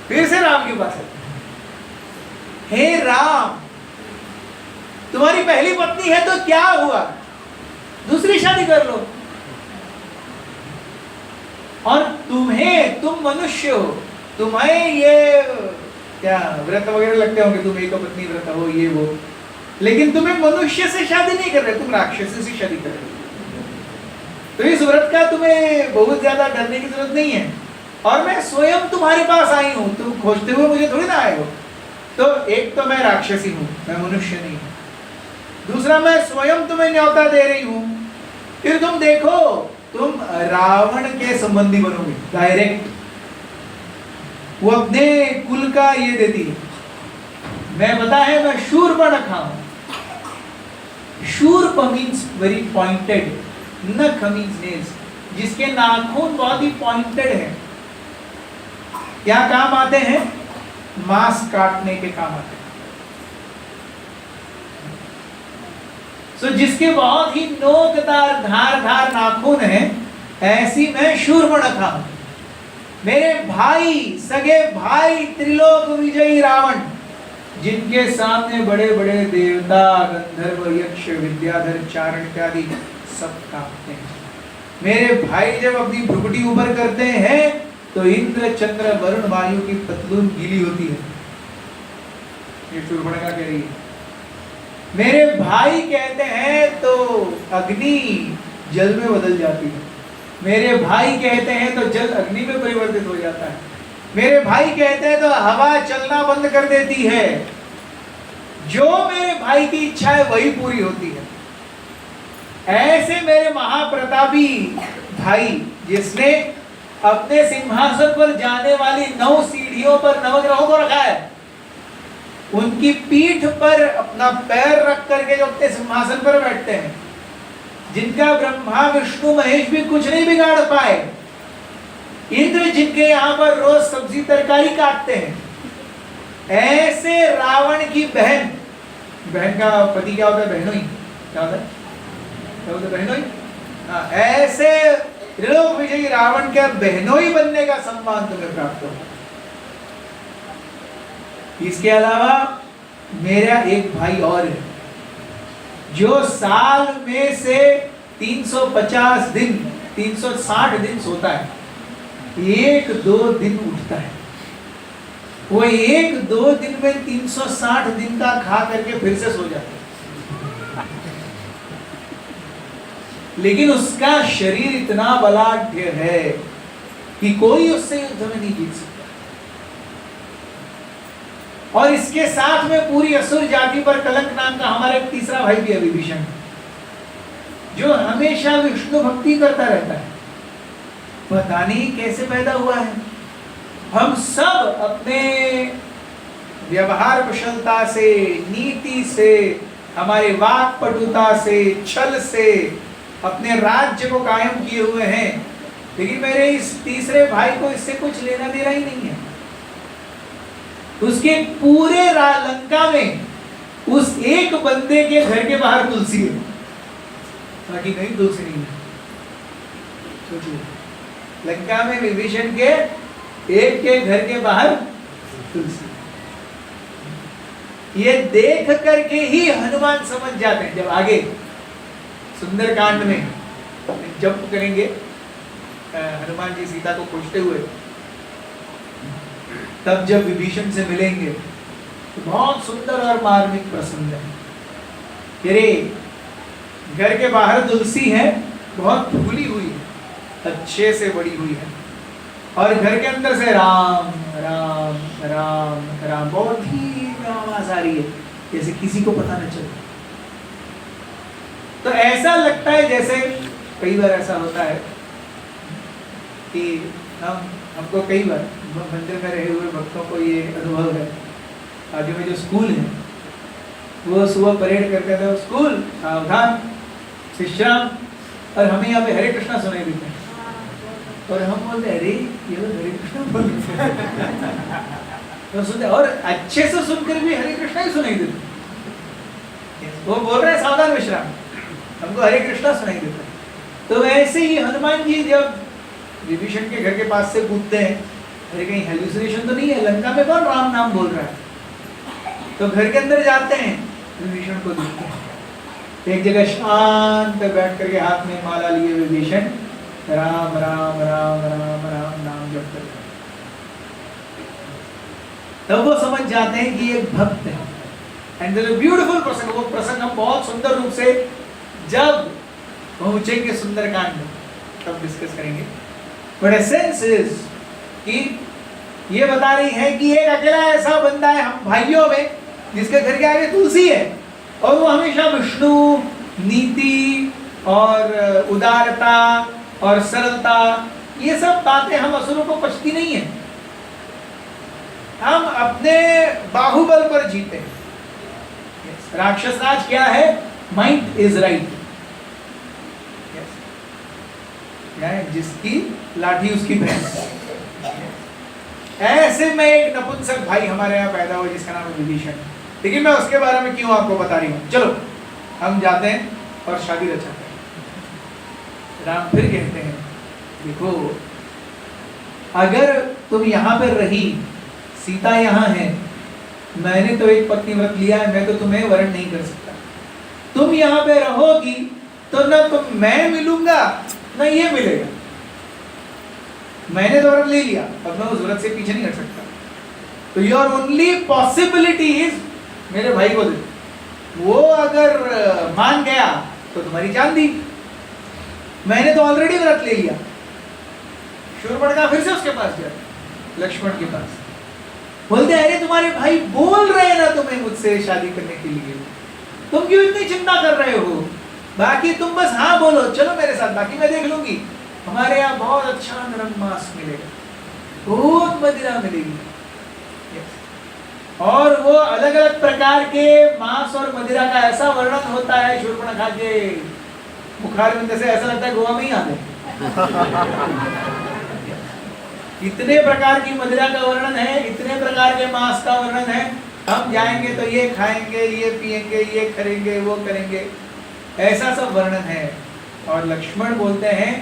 फिर से राम के पास है, हे राम, तुम्हारी पहली पत्नी है तो क्या हुआ, दूसरी शादी कर लो। और तुम मनुष्य हो, तुम्हें ये क्या व्रत वगैरह लगते होंगे, तुम एक पत्नी व्रत हो, ये वो, लेकिन तुम एक मनुष्य से शादी नहीं कर रहे, तुम राक्षसी से शादी कर रहे हो। तो इस व्रत का तुम्हें बहुत ज्यादा डरने की जरूरत नहीं है। और मैं स्वयं तुम्हारे पास आई हूँ, तुम खोजते हुए मुझे थोड़ी ना आए हो। तो एक तो मैं राक्षसी हूँ, मैं मनुष्य नहीं हूँ। दूसरा, मैं स्वयं तुम्हें न्योता दे रही हूँ। फिर तुम देखो, तुम रावण के संबंधी बनोगे डायरेक्ट। वो अपने कुल का ये देती है। मैं पता है, मैं शूर्पणखा हूं। शूर्प मीन्स वेरी पॉइंटेड, नख मीन्स नेल्स, जिसके नाखून बहुत ही पॉइंटेड है। क्या काम आते हैं? मांस काटने के काम आते हैं। तो जिसके बहुत ही नोकदार धार नाखून है, ऐसी मैं शूर्पणखा हूं। मेरे भाई, सगे भाई, त्रिलोक विजयी रावण, जिनके सामने बड़े बड़े देवता, गंधर्व, यक्ष, विद्याधर, चारण इत्यादि सब कांपते हैं। मेरे भाई जब अपनी भ्रुकुटी ऊपर करते हैं तो इंद्र, चंद्र, वरुण, वायु की पतलून गीली होती है। ये शूर्पणखा कह रही है। मेरे भाई कहते हैं तो अग्नि जल में बदल जाती है। मेरे भाई कहते हैं तो जल अग्नि में परिवर्तित हो जाता है। मेरे भाई कहते हैं तो हवा चलना बंद कर देती है। जो मेरे भाई की इच्छा है वही पूरी होती है। ऐसे मेरे महाप्रतापी भाई, जिसने अपने सिंहासन पर जाने वाली 9 सीढ़ियों पर नवग्रहों को रखा है, उनकी पीठ पर अपना पैर रख करके जो अपने सिंहासन पर बैठते हैं, जिनका ब्रह्मा, विष्णु, महेश भी कुछ नहीं बिगाड़ पाए, इंद्र जिनके यहाँ पर रोज सब्जी तरकारी काटते हैं, ऐसे रावण की बहन, बहन का पति क्या होता है? बहनोई। क्या होता है? क्या होता है? बहनोई। हाँ, ऐसे त्रिलोक विजयी रावण के बहनोई बनने का सम्मान तुम्हें प्राप्त होगा। इसके अलावा मेरा एक भाई और है, जो साल में से 350 दिन, 360 दिन सोता है, 1-2 दिन उठता है। वो 1-2 दिन में 360 दिन का खा करके फिर से सो जाता है। लेकिन उसका शरीर इतना बलाढ्य है कि कोई उससे युद्ध में नहीं जीत सकता। और इसके साथ में पूरी असुर जाति पर कलंक नाम का हमारा एक तीसरा भाई भी है, विभीषण, जो हमेशा विष्णु भक्ति करता रहता है। पता नहीं कैसे पैदा हुआ है। हम सब अपने व्यवहार कुशलता से, नीति से, हमारे वाक पटुता से, छल से अपने राज्य को कायम किए हुए हैं, लेकिन मेरे इस तीसरे भाई को इससे कुछ लेना देना ही नहीं है। उसके पूरे लंका में उस एक बंदे के घर के बाहर तुलसी है, बाकी कहीं तुलसी नहीं है। सोचिए, लंका में विभीषण के एक के घर के बाहर तुलसी। ये देख करके ही हनुमान समझ जाते हैं। जब आगे सुंदरकांड में जब करेंगे हनुमान जी सीता को खोजते हुए, तब जब विभीषण से मिलेंगे तो बहुत सुंदर और मार्मिक प्रसंग है। तेरे घर के बाहर तुलसी है, बहुत फूली हुई है, अच्छे से बड़ी हुई है, और घर के अंदर से राम राम राम राम बहुत धीमी आवाज आ रही है, जैसे किसी को पता न चले। तो ऐसा लगता है जैसे, कई बार ऐसा होता है कि हमको कई बार मंदिर में रहे हुए भक्तों को ये अनुभव है। आगे में जो स्कूल है, वो सुबह परेड करते थे, स्कूल सावधान विश्राम, और हमें यहाँ पे हरे कृष्णा सुनाई देते हैं, और हम बोलते अरे ये तो हरे कृष्णा बोलते तो सुनते, और अच्छे से सुनकर भी हरे कृष्णा ही सुनाई देते। वो बोल रहे हैं सावधान विश्राम, हमको हरे कृष्णा सुनाई देता है। तो ऐसे ही हनुमान जी जब विभीषण के घर के पास से कूदते हैं, अरे कहीं हेलुसिनेशन तो नहीं है, लंका में कौन राम नाम बोल रहा है। तो घर के अंदर जाते हैं, विभीषण को देखते हैं, एक जगह शांत बैठ करके हाथ में माला लिए विभीषण राम राम राम राम राम नाम जप कर। तब वो समझ जाते हैं कि एक भक्त है। And there is a beautiful प्रसंग, वो प्रसंग हम बहुत सुंदर रूप से जब पहुंचेंगे सुंदरकांड तब डिस्कस करेंगे। बट एसेंस इज कि ये बता रही है कि एक अकेला ऐसा बंदा है हम भाइयों में जिसके घर के आगे तुलसी है, और वो हमेशा विष्णु, नीति और उदारता और सरलता, ये सब बातें हम असुरों को पचती नहीं है। हम अपने बाहुबल पर जीते हैं। राक्षस राज क्या है? माइट इज राइट, जिसकी लाठी उसकी भैंस। ऐसे में एक नपुंसक भाई हमारे यहाँ पैदा हुआ जिसका नाम है विभीषण। लेकिन मैं उसके बारे में क्यों आपको बता रही हूँ, चलो हम जाते हैं और शादी रचाते हैं। राम फिर कहते हैं, देखो अगर तुम यहाँ पर रही, सीता यहाँ है, मैंने तो एक पत्नी व्रत लिया है, मैं तो तुम्हें वरण नहीं कर सकता। तुम यहाँ पे रहोगी तो ना तुम मैं मिलूंगा ना ये मिलेगा। मैंने तो व्रत ले लिया, अब मैं उस व्रत से पीछे नहीं हट सकता। तो योर ओनली पॉसिबिलिटी इज मेरे भाई को दे, वो अगर मान गया तो तुम्हारी जान दी। मैंने तो ऑलरेडी व्रत ले लिया। शूरपणखा फिर से उसके पास गया, लक्ष्मण के पास, बोलते अरे तुम्हारे भाई बोल रहे हैं ना तुम्हें मुझसे शादी करने के लिए, तुम क्यों इतनी चिंता कर रहे हो? बाकी तुम बस हाँ बोलो, चलो मेरे साथ, बाकी मैं देख लूंगी। हमारे यहाँ बहुत अच्छा नरम मांस मिलेगा, बहुत मदिरा मिलेगी। और वो अलग अलग प्रकार के मांस और मदिरा का ऐसा वर्णन होता है शूरपणखा के मुखारविंद से, ऐसा लगता है गोवा में ही आते। इतने प्रकार की मदिरा का वर्णन है, इतने प्रकार के मांस का वर्णन है। हम जाएंगे तो ये खाएंगे, ये पिएंगे, ये करेंगे, वो करेंगे, ऐसा सब वर्णन है। और लक्ष्मण बोलते हैं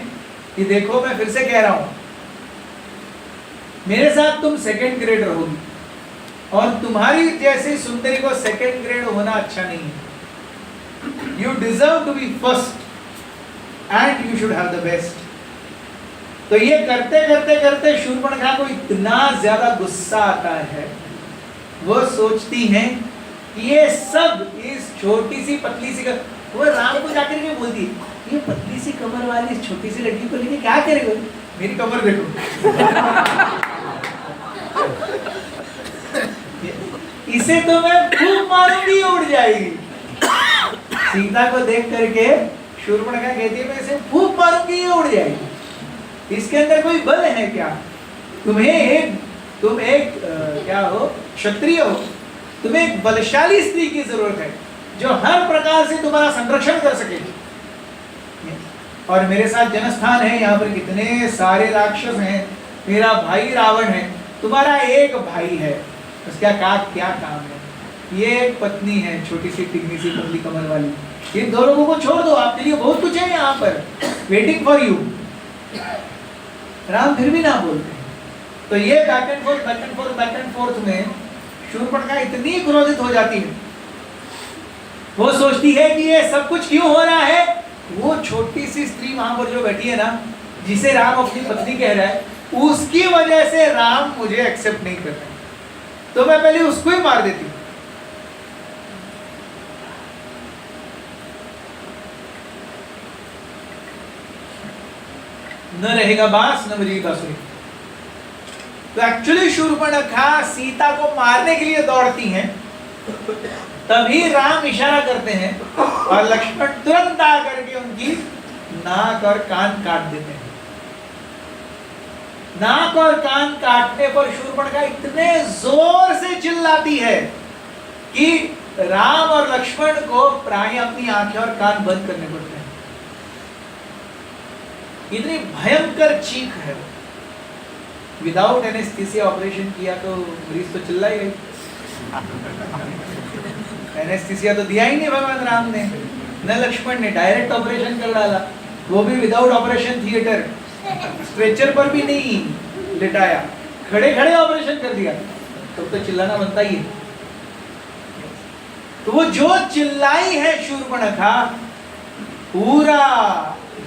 कि देखो मैं फिर से कह रहा हूं, मेरे साथ तुम सेकंड ग्रेड रहोगी, और तुम्हारी जैसी सुंदरी को सेकंड ग्रेड होना अच्छा नहीं है। You deserve to be first and you should have the best. तो ये करते करते करते शूरपणखा को इतना ज्यादा गुस्सा आता है, वो सोचती हैं कि ये सब इस छोटी सी पतली सी वो राम को जाकर के बोलती है, ये पतली सी कमर वाली इस छोटी सी लड़की को लेके क्या करेगा? मेरी कमर देखो। इसे तो मैं खूब मारूंगी, उड़ जाएगी। सीता को देख करके शूरपणखा कहती है, मैं इसे खूब मारूंगी, ये उड़ जाएगी। इसके अंदर कोई बल है क्या? तुम एक क्या हो, क्षत्रिय हो, तुम्हें एक बलशाली स्त्री की जरूरत है जो हर प्रकार से तुम्हारा संरक्षण कर सके। और मेरे साथ जनस्थान है, यहाँ पर कितने सारे राक्षस हैं, मेरा भाई रावण है, तुम्हारा एक भाई है, उसका क्या काम है? ये एक पत्नी है, छोटी सी टिकनी सी पतली कमर वाली। इन दो लोगों को छोड़ दो, आपके लिए बहुत कुछ है यहाँ पर वेटिंग फॉर यू। राम फिर भी ना बोलते। तो ये बैक एंड फोर्थ में शूरपणखा इतनी क्रोधित हो जाती है, वो सोचती है कि ये सब कुछ क्यों हो रहा है। वो छोटी सी स्त्री वहां पर जो बैठी है ना, जिसे राम अपनी पत्नी कह रहा है, उसकी वजह से राम मुझे एक्सेप्ट नहीं कर रहे, तो मैं पहले उसको ही मार देती हूँ। न रहेगा बांस न बजेगी बांसुरी। तो एक्चुअली शूरपणखा सीता को मारने के लिए दौड़ती हैं, तभी राम इशारा करते हैं और लक्ष्मण तुरंत आकर के उनकी नाक और कान काट देते हैं। नाक और कान काटने पर शूरपणखा इतने जोर से चिल्लाती है कि राम और लक्ष्मण को प्राय अपनी आंखें और कान बंद करने पड़ते हैं। इतनी भयंकर चीख है। विदाउट एनेस्थीसिया ऑपरेशन किया तो मरीज तो चिल्ला ही गई। एनेस्थीसिया तो दिया ही नहीं भगवान राम ने, न लक्ष्मण ने, डायरेक्ट ऑपरेशन कर डाला, वो भी विदाउट ऑपरेशन थिएटर, स्ट्रेचर पर भी नहीं लिटाया, खड़े खड़े ऑपरेशन कर दिया। तो चिल्लाना बनता ही है। तो वो जो चिल्लाई है शूरपणखा, पूरा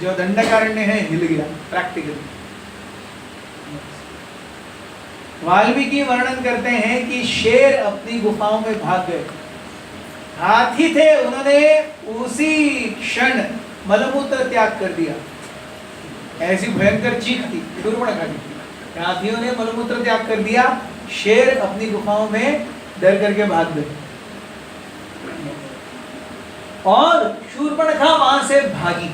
जो दंडकारण्य है हिल गया प्रैक्टिकली। वाल्मीकि वर्णन करते हैं कि शेर अपनी गुफाओं में भाग गए, हाथी थे, उन्होंने उसी क्षण मलमूत्र त्याग कर दिया। ऐसी भयंकर चीख थी शूर्पणखा की, हाथियों ने मलमूत्र त्याग कर दिया, शेर अपनी गुफाओं में डर करके भाग गए और शूर्पणखा वहां से भागी।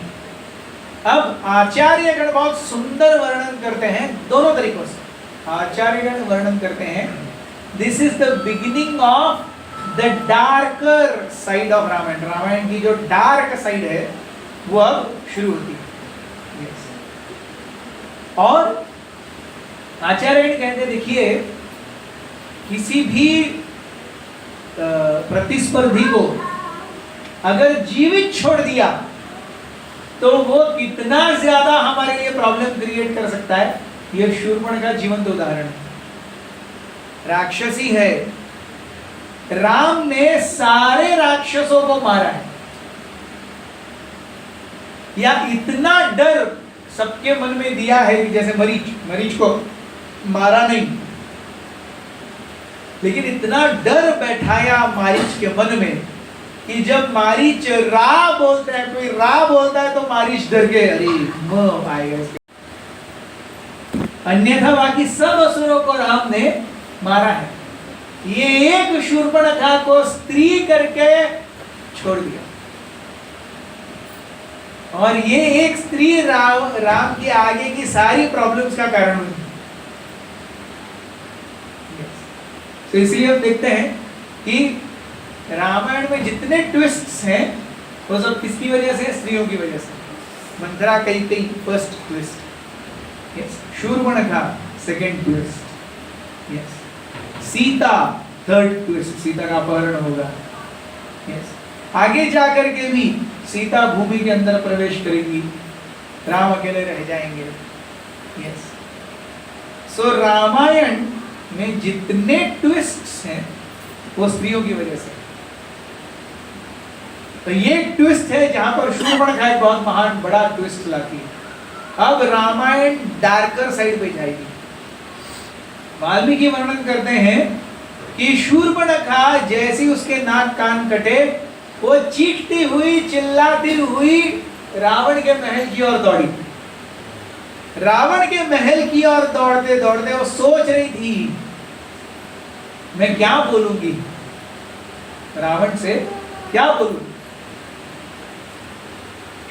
अब आचार्यगण बहुत सुंदर वर्णन करते हैं दोनों तरीकों से। आचार्यगण वर्णन करते हैं this is the beginning of the darker side of Ramayana. Ramayana की जो डार्क साइड है वो अब शुरू होती है। और आचार्यगण कहते देखिए, किसी भी प्रतिस्पर्धी को अगर जीवित छोड़ दिया तो वो कितना ज्यादा हमारे लिए प्रॉब्लम क्रिएट कर सकता है, यह शूर्पणखा का जीवंत उदाहरण है। राक्षसी है, राम ने सारे राक्षसों को मारा है, या इतना डर सबके मन में दिया है कि जैसे मरीच को मारा नहीं, लेकिन इतना डर बैठाया मारीच के मन में कि जब मारीच रा बोलता है, कोई रा बोलता है तो मारीच डर के अरे म आएगा। अन्यथा बाकी सब असुरों को राम ने मारा है, ये एक शूर्पणखा को स्त्री करके छोड़ दिया। और ये एक स्त्री राम के आगे की सारी प्रॉब्लम्स का कारण हुई। तो इसलिए हम देखते हैं कि रामायण में जितने ट्विस्ट्स हैं वो सब किसकी वजह से? स्त्रियों की वजह से। Manthara Kaikeyi first twist, yes. Shurpanakha second twist, yes. Sita third twist, Sita का अपहरण होगा, यस। आगे जाकर के भी सीता भूमि के अंदर प्रवेश करेगी, राम अकेले रह जाएंगे, यस। सो रामायण में जितने ट्विस्ट्स हैं वो स्त्रियों की वजह से। तो ये ट्विस्ट है जहां पर शूर्पणखा एक बहुत महान बड़ा ट्विस्ट लाती है। अब रामायण डार्कर साइड पे जाएगी। वाल्मीकि वर्णन करते हैं कि शूर्पणखा जैसी उसके नाक कान कटे, वो चीखती हुई चिल्लाती हुई रावण के महल की ओर दौड़ी। रावण के महल की ओर दौड़ते दौड़ते वो सोच रही थी मैं क्या बोलूंगी, रावण से क्या बोलूं।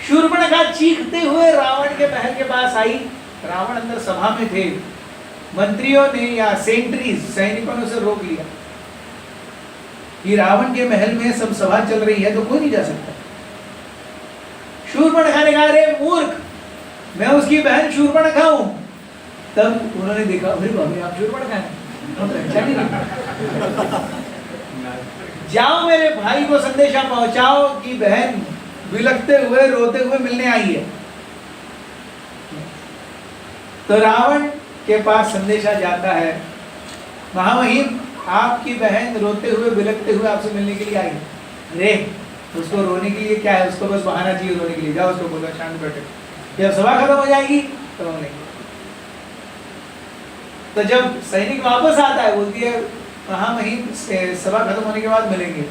शूर्पणखा चीखते हुए रावण के महल के पास आई। रावण अंदर सभा में थे, मंत्रियों ने या सेंट्रीज सैनिकों ने उसे रोक लिया कि रावण के महल में सब सभा चल रही है तो कोई नहीं जा सकता। शूर्पणखा ने कहा अरे मूर्ख, मैं उसकी बहन शूर्पणखा हूं। तब उन्होंने देखा अरे बाबा आप शूर्पणखा हैं, जाओ मेरे भाई को संदेशा पहुंचाओ कि बहन बिलखते हुए रोते हुए मिलने आई है। तो रावण के पास संदेशा जाता है, महामहिम आपकी बहन रोते हुए बिलखते हुए आपसे मिलने के लिए आई है। अरे उसको रोने के लिए क्या है, उसको बस बहाना चाहिए रोने के लिए, जाओ उसको बोलो शांत बैठे, जब सभा खत्म हो जाएगी तो रोने। तो जब सैनिक वापस आता है बोलती है महामहिम सभा खत्म होने के बाद मिलेंगे।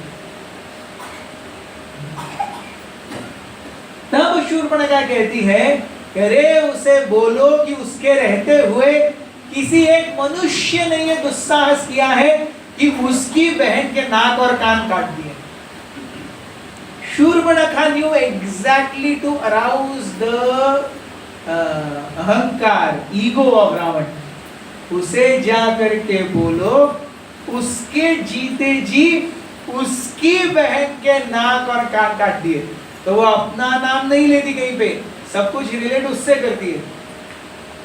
तब शूर्पणखा कहती है अरे उसे बोलो कि उसके रहते हुए किसी एक मनुष्य ने यह दुस्साहस किया है कि उसकी बहन के नाक और कान काट दिए। Shurpanakha knew exactly to arouse the अहंकार, ईगो ऑफ रावण। उसे जा करके बोलो उसके जीते जी उसकी बहन के नाक और कान काट दिए। तो वो अपना नाम नहीं लेती कहीं पे, सब कुछ रिलेट उससे करती है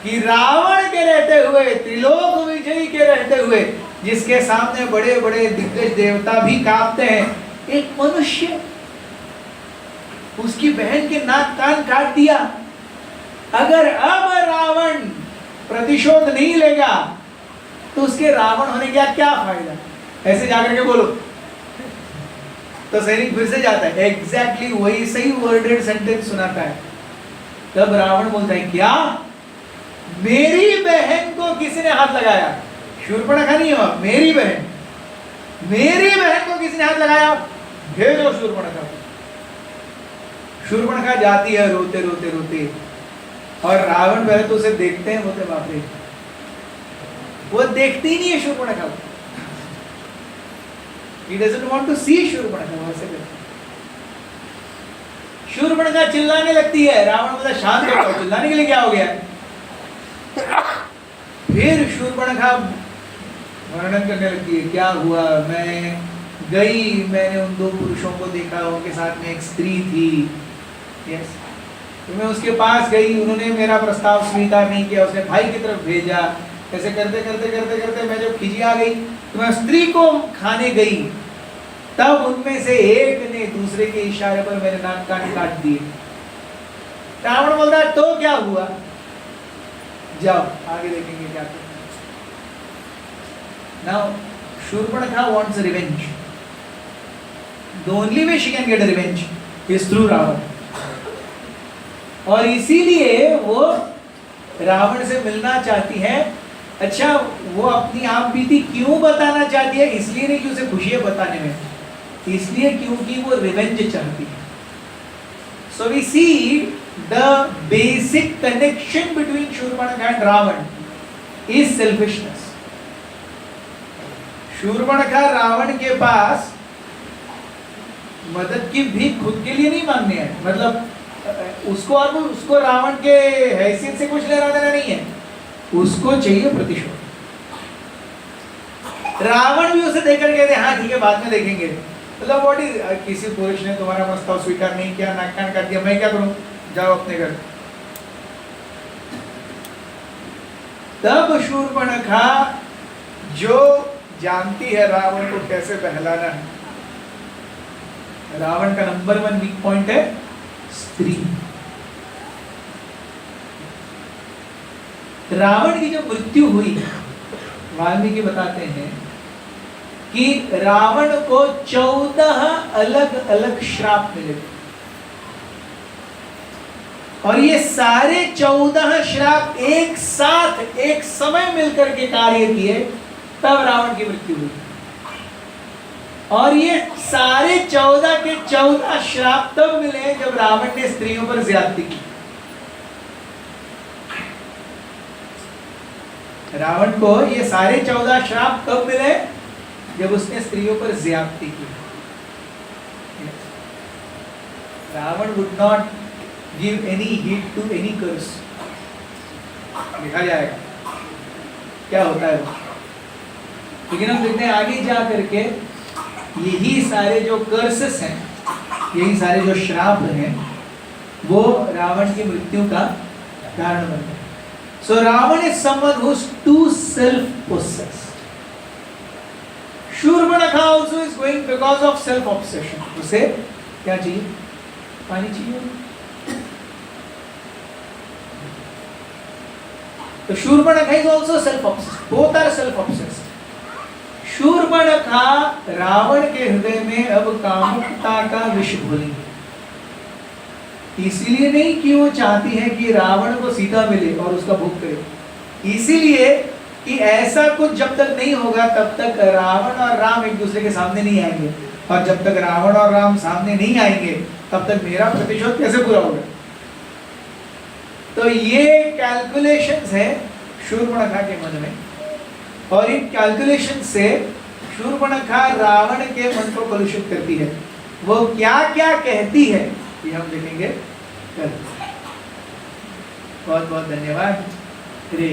कि रावण के रहते हुए, त्रिलोक विजयी के रहते हुए, जिसके सामने बड़े बड़े दिग्गज देवता भी कांपते हैं, एक मनुष्य उसकी बहन के नाक कान काट दिया। अगर अब रावण प्रतिशोध नहीं लेगा तो उसके रावण होने का क्या फायदा, ऐसे जाकर के बोलो। तो सैनिक फिर से जाता है, एग्जैक्टली वही सही वर्डेड सेंटेंस सुनाता है। तब रावण बोलता है क्या मेरी बहन को किसी ने हाथ लगाया, शूर्पणखा नहीं हो, मेरी बहन को किसी ने हाथ लगाया, भेजो शूर्पणखा को। शूर्पणखा जाती है रोते रोते रोते, और रावण पहले तो उसे देखते हैं, बोलते बाप रे, वो देखती ही नहीं है शूर्पणखा को। He doesn't want to see Shurpanakha. वैसे शूर्पणखा चिल्लाने लगती है, रावण बोलता शांत हो जाओ, चिल्लाने के लिए क्या हो गया। फिर शूर्पणखा वर्णन करने लगती है, क्या हुआ, मैं गई, मैंने उन दो पुरुषों को देखा, उनके साथ में एक स्त्री थी, यस, तो मैं उसके पास गई, उन्होंने मेरा प्रस्ताव स्वीकार नहीं किया, उसने भाई की तरफ भेजा। ऐसे करते करते करते करते मैं जब खिजिया गई तो मैं स्त्री को खाने गई, तब उनमें से एक ने दूसरे के इशारे पर मेरे नाक कान काट दिए। रावण बोलता है तो क्या हुआ, जाओ आगे देखेंगे क्या करना। Now Shurpanakha wants revenge. The only way she can get revenge is through Ravan. और इसीलिए वो रावण से मिलना चाहती है। अच्छा, वो अपनी आप बीती क्यों बताना चाहती है, इसलिए नहीं कि उसे खुशी है बताने में, इसलिए क्योंकि वो रिवेंज चाहती है। So we see the basic connection between Shurpanakha and Ravan is selfishness. Shurpanakha Ravana के पास मदद की भी खुद के लिए नहीं मांगने है, मतलब उसको रावण के हैसियत से कुछ लेना देना नहीं है, उसको चाहिए प्रतिशोध। रावण भी उसे देखकर कहते हाँ ठीक है बाद में देखेंगे, मतलब व्हाट इज, किसी पुरुष ने तुम्हारा प्रस्ताव स्वीकार नहीं किया, नाक कान काट दिया, मैं क्या करूं, जाओ अपने घर। तब शूर्पणखा जो जानती है रावण को कैसे बहलाना है, रावण का नंबर 1 वीक पॉइंट है स्त्री। रावण की जब मृत्यु हुई, वाल्मीकि बताते हैं कि रावण को 14 अलग अलग श्राप मिले, और ये सारे 14 श्राप एक साथ एक समय मिलकर के कार्य किए, तब रावण की मृत्यु हुई। और ये सारे 14 के 14 श्राप तब मिले जब रावण ने स्त्रियों पर ज्यादती की। रावण को ये सारे 14 श्राप तब मिले जब उसने स्त्रियों पर ज्यादती की। Ravana would not give any heed to any curse. लिखा जाएगा क्या होता है वो, लेकिन हम देखते हैं आगे जा करके यही सारे जो कर्सेस हैं, यही सारे जो श्राप हैं, वो रावण की मृत्यु का कारण बनते हैं। So Ravana is someone who is too self possessed. Shurpanakha also is going because of self obsession. उसे क्या चाहिए, पानी चाहिए। तो Shurpanakha is also self obsessed, both are self obsessed. Shurpanakha Ravana के हृदय में अब कामुकता का विष घोलेगी, इसीलिए नहीं कि वो चाहती है कि रावण को सीता मिले और उसका भोग करे, इसीलिए कि ऐसा कुछ जब तक नहीं होगा तब तक रावण और राम एक दूसरे के सामने नहीं आएंगे, और जब तक रावण और राम सामने नहीं आएंगे तब तक मेरा प्रतिशोध कैसे पूरा होगा। तो ये कैलकुलेशंस है शूर्पणखा के मन में, और इन कैलकुलेशन से शूर्पणखा रावण के मन को कलुषित करती है। वो क्या क्या कहती है ये हम देखेंगे कल। बहुत बहुत धन्यवाद। हरे